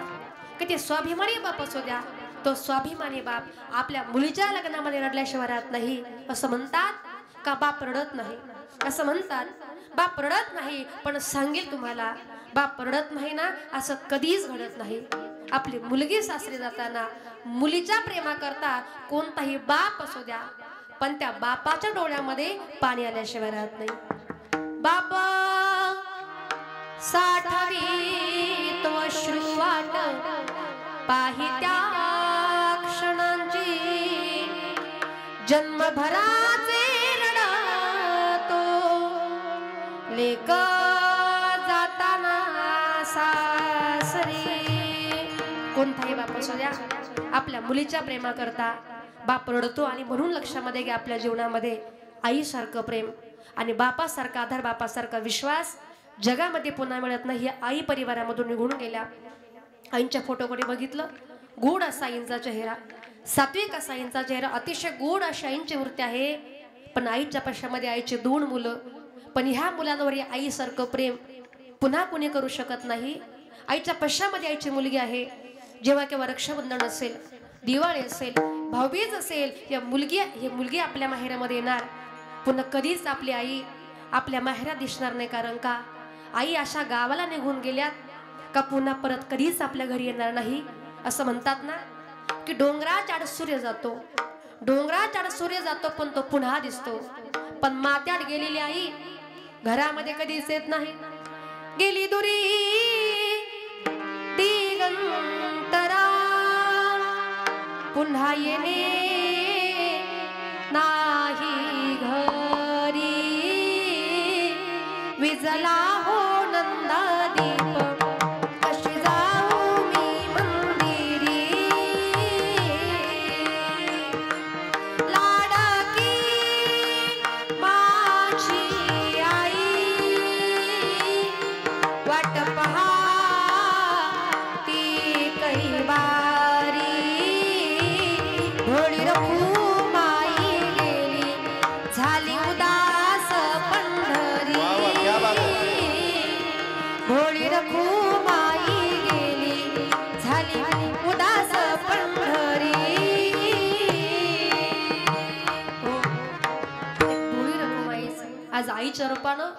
किती स्वाभिमानी बाप असू द्या, तो स्वाभिमानी बाप आपल्या मुलीच्या लग्नामध्ये रडल्याशिवाय राहत नाही. असं म्हणतात का बाप रडत नाही, असं म्हणतात बाप रडत नाही, पण सांगेल तुम्हाला, बाप रडत नाही ना असं कधीच घडत नाही. आपली मुलगी सासरी जाताना मुलीच्या प्रेमा करता कोणताही बाप असू द्या, पण त्या बापाच्या डोळ्यामध्ये पाणी आल्याशिवाय राहत नाही. बाप साठवी तो अश्रुवाट पाही त्या क्षणांची, जन्मभराचे रडतो लेक जाताना सासरी. कोणताही बाप असू द्या, आपल्या मुलीच्या प्रेमा करता बाप रडतो. आणि म्हणून लक्षामध्ये घ्या, आपल्या जीवनामध्ये आईसारखं प्रेम आणि बापासारखा आधार, बापासारखा विश्वास जगामध्ये पुन्हा मिळत नाही. आई परिवारामधून निघून गेल्या. आईंच्या फोटोकडे बघितलं, गोड असा आईंचा चेहरा, सात्विक असा आईंचा चेहरा, अतिशय गोड अशी आईंची मूर्ती आहे. पण आईच्या पश्चामध्ये आईची 2 मुलं, पण ह्या मुलांवर आईसारखं प्रेम पुन्हा कुणी करू शकत नाही. आईच्या पश्चामध्ये आईची मुलगी आहे. जेव्हा केव्हा रक्षाबंधन असेल, दिवाळी असेल, भाऊबीज असेल, ही मुलगी आपल्या माहेरामध्ये येणार. पुन्हा कधीच आपली आई आपल्या माहेरात दिसणार नाही. कारण का, आई अशा गावाला निघून गेल्यात का पुन्हा परत कधीच आपल्या घरी येणार नाही. असं म्हणतात ना की डोंगराच्या आड सूर्य जातो, डोंगराच्या आड सूर्य जातो पण तो पुन्हा दिसतो. पण मात्यात गेलेली आई घरामध्ये कधीच येत नाही. गेली दुरी दिगंतरा, पुन्हा येणे नाही घरी. विजला हो नंदादीप, कशी जाऊ मी मंदिरी. लाडकी माझी आई, वाट पहा ती कैवारी. भोळी रखुमाई गेली, झाली उदास पंढरी. भोळी रखुमाई गेली, झाली उदास पंढरी. भोळी रखुमाईच आज आईच्या रूपानं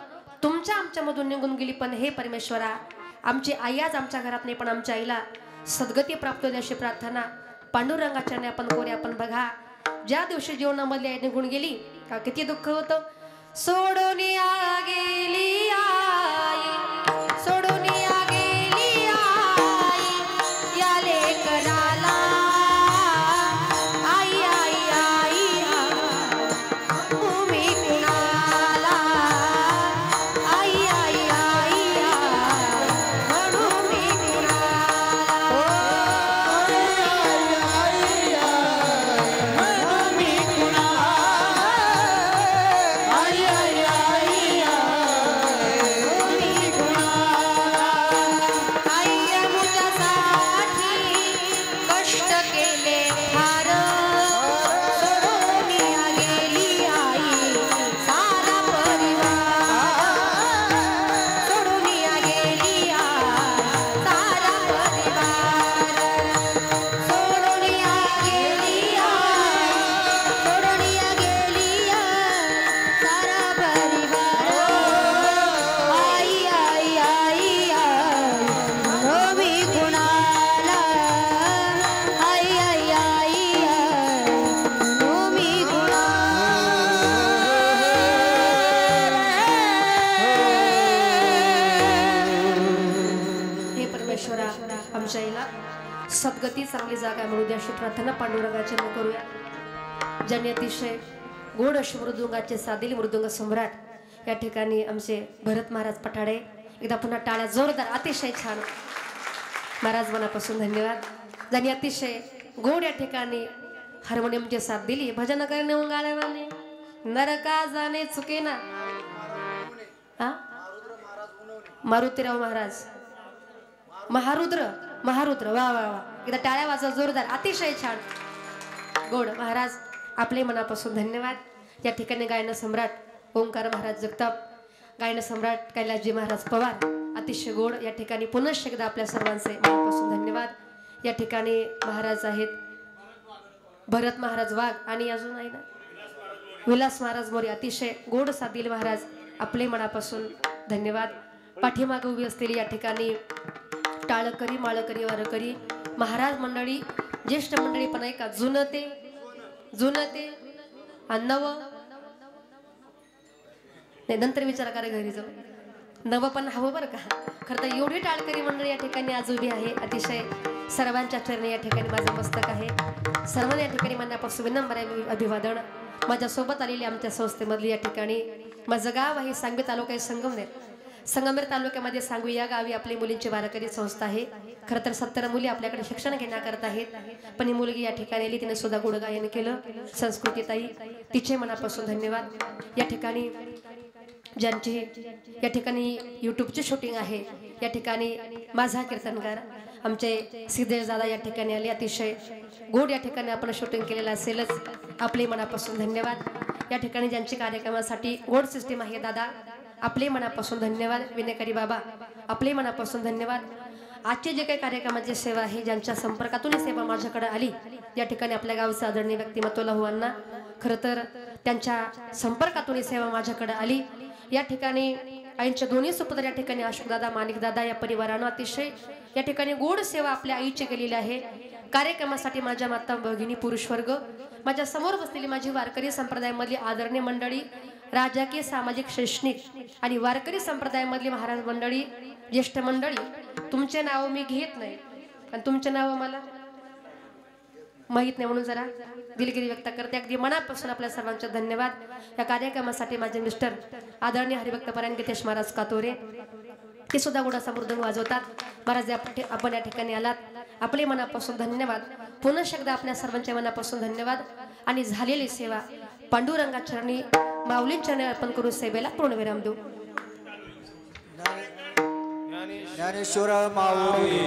तुमच्या आमच्या मधून निघून गेली. पण हे परमेश्वरा, आमची आई आज आमच्या घरात नाही, पण आमच्या आईला सद्गती प्राप्त होईल अशी प्रार्थना पांडुरंगाच्या आपण करूया. आपण बघा, ज्या दिवशी जीवनामधली आई निघून गेली का किती दुःख होतं. सोडून गेली आई, सोडून गेली आई, या लेकराला. आई आई आई तुम्ही कुणाला. आई आई आई म्हणून मी कुणाला. आमच्या आईला सद्गती चांगली जागा मिळू द्या अशी प्रार्थना पांडुरंगाची करूया. ज्यांनी अतिशय गोड अशी मृदुंगाचे साधील मृदुंग सम्राट या ठिकाणी आमचे भरत महाराज पठाडे. एकदा पुन्हा टाळ्या जोरदार. अतिशय छान महाराज, मनापासून धन्यवाद. ज्यांनी अतिशय गोड या ठिकाणी हार्मोनियमची साथ दिली. भजन करणे गाण्याने नरका जाणे चुके ना. मारुतीराव महाराज महारुद्र महारुद्र. वा वा वा. एकदा टाळ्या वाजवा जोरदार. अतिशय छान गोड महाराज, आपले मनापासून धन्यवाद. या ठिकाणी गायन सम्राट ओंकार महाराज जगताप, गायन सम्राट कैलासजी महाराज पवार, अतिशय गोड. या ठिकाणी पुनश्च एकदा आपल्या सर्वांचे मनापासून धन्यवाद. या ठिकाणी महाराज आहेत भरत महाराज वाघ आणि अजून आहे ना विलास महाराज मोरे. अतिशय गोड साधील महाराज, आपले मनापासून धन्यवाद. पाठीमागे उभी असलेली या ठिकाणी टाळकरी माळकरी वारकरी महाराज मंडळी, ज्येष्ठ मंडळी पण आहे का, जुनं ते आणि नव नाही, नंतर विचार करा घरी जाऊ. नवं पण हवं बरं का. खरं तर एवढी टाळकरी मंडळी या ठिकाणी आज उभी आहे. अतिशय सर्वांच्या चरणी या ठिकाणी माझं मस्तक आहे. सर्वांना या ठिकाणी मनापासून विनम्र अभिवादन. माझ्यासोबत आलेली आमच्या संस्थेमधली या ठिकाणी माझं गाव आहे सांगवी तालुका आहे संगमनेर. संगमनेर तालुक्यामध्ये सांगवी या गावी आपली मुलींची वारकरी संस्था आहे. खरं तर 70 मुली आपल्याकडे शिक्षण घेण्याकरता आहेत. पण ही मुलगी या ठिकाणी आली, तिने सुद्धा गुण गायन केलं. संस्कृतीताई, तिचे मनापासून धन्यवाद. या ठिकाणी ज्यांची या ठिकाणी यूट्यूबची शूटिंग आहे, या ठिकाणी माझा कीर्तनकार आमचे सिद्धेश दादा या ठिकाणी आले. अतिशय गोड या ठिकाणी आपण शूटिंग केलेलं असेलच, आपले मनापासून धन्यवाद. या ठिकाणी ज्यांची कार्यक्रमासाठी गोड सिस्टीम आहे दादा, आपले मनापासून धन्यवाद. विनेकरी बाबा, आपले मनापासून धन्यवाद. आजचे जे काही कार्यक्रमाची सेवा आहे, ज्यांच्या संपर्कातून ही सेवा माझ्याकडे आली, या ठिकाणी आपल्या गावचे आदरणीय व्यक्तिमत्व लहू अण्णा, खरं तर त्यांच्या संपर्कातून ही सेवा माझ्याकडे आली. या ठिकाणी आईंच्या दोन्ही सुपुत्र या ठिकाणी अशोकदादा माणिकदादा या परिवारानं अतिशय या ठिकाणी गोड सेवा आपल्या आईची केलेली आहे. कार्यक्रमासाठी माझ्या माता भगिनी पुरुष वर्ग, माझ्या समोर बसलेली माझी वारकरी संप्रदायामधली आदरणीय मंडळी, राजकीय सामाजिक शैक्षणिक आणि वारकरी संप्रदायामधली महाराज मंडळी, ज्येष्ठ मंडळी, तुमचे नाव मी घेत नाही आणि तुमचे नाव मला माहित नाही म्हणून जरा दिलगिरी व्यक्त करते. अगदी मनापासून आपल्या सर्वांचे धन्यवाद. या कार्यक्रमासाठी माझे मिस्टर आदरणीय हरिभक्त परायण गीतेश महाराज कातोरे, ते सुद्धा गोडासा मृदंग वाजवतात. महाराज आपण या ठिकाणी आलात, आपले मनापासून धन्यवाद. पुन्हा एकदा आपल्या सर्वांच्या मनापासून धन्यवाद. आणि झालेली सेवा पांडुरंगा चरणी माऊलींच्या चरणी अर्पण करून सेवेला पूर्णविराम देऊ. ज्ञानेश्वर माऊली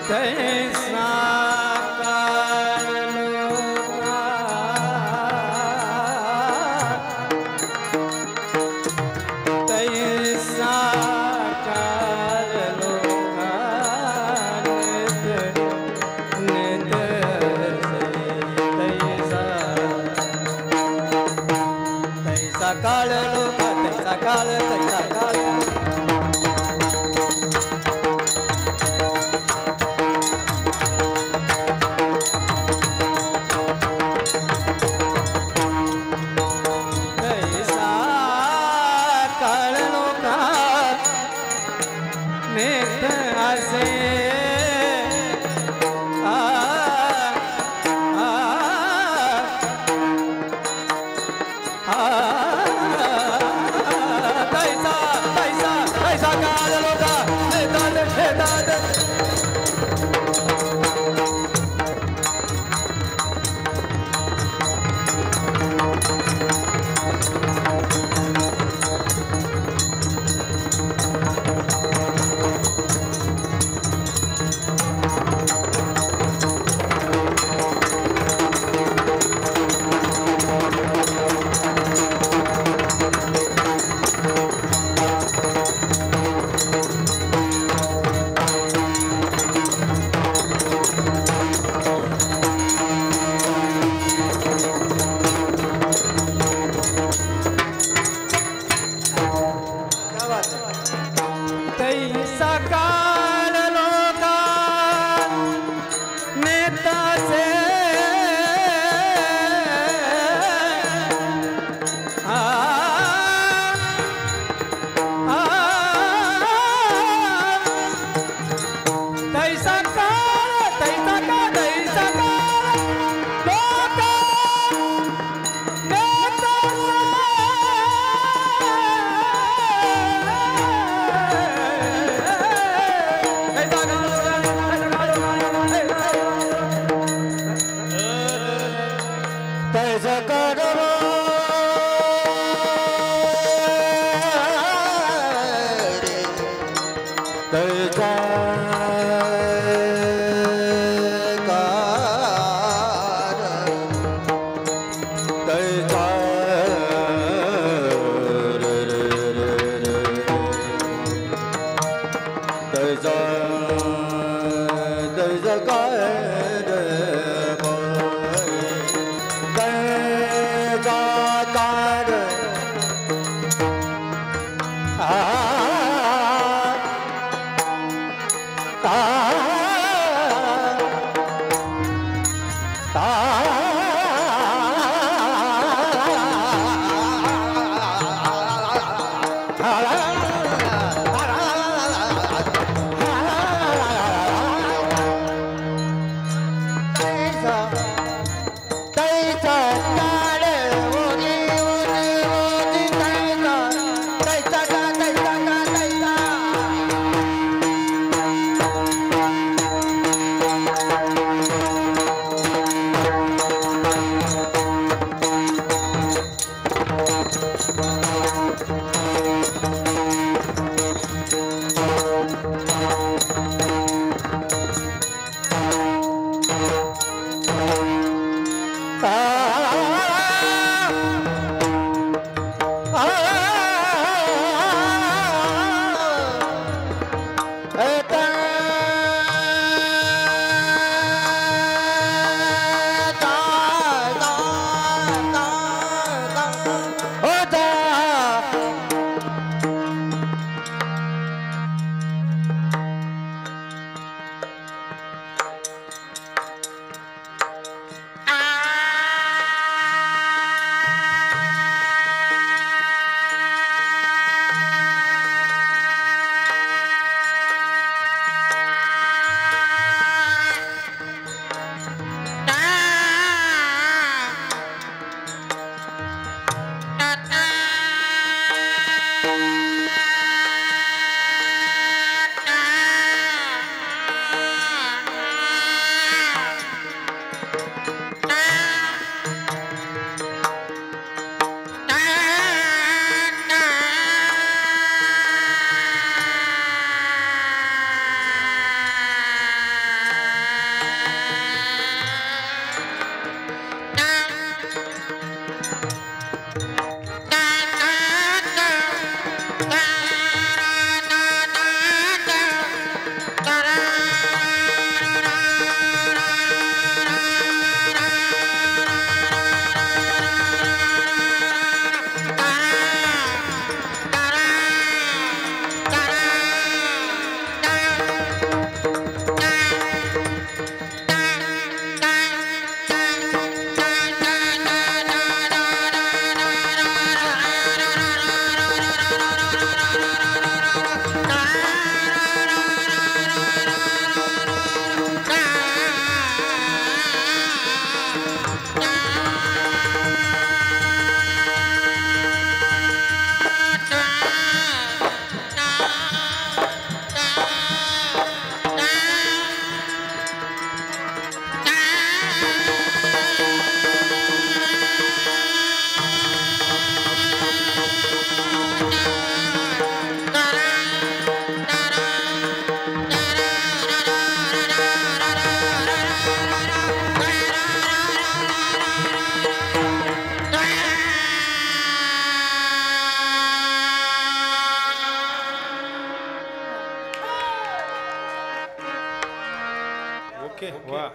तैसा काल लोका तैसा काल तैसा काल तैसा काल लोका नेत आसे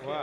वा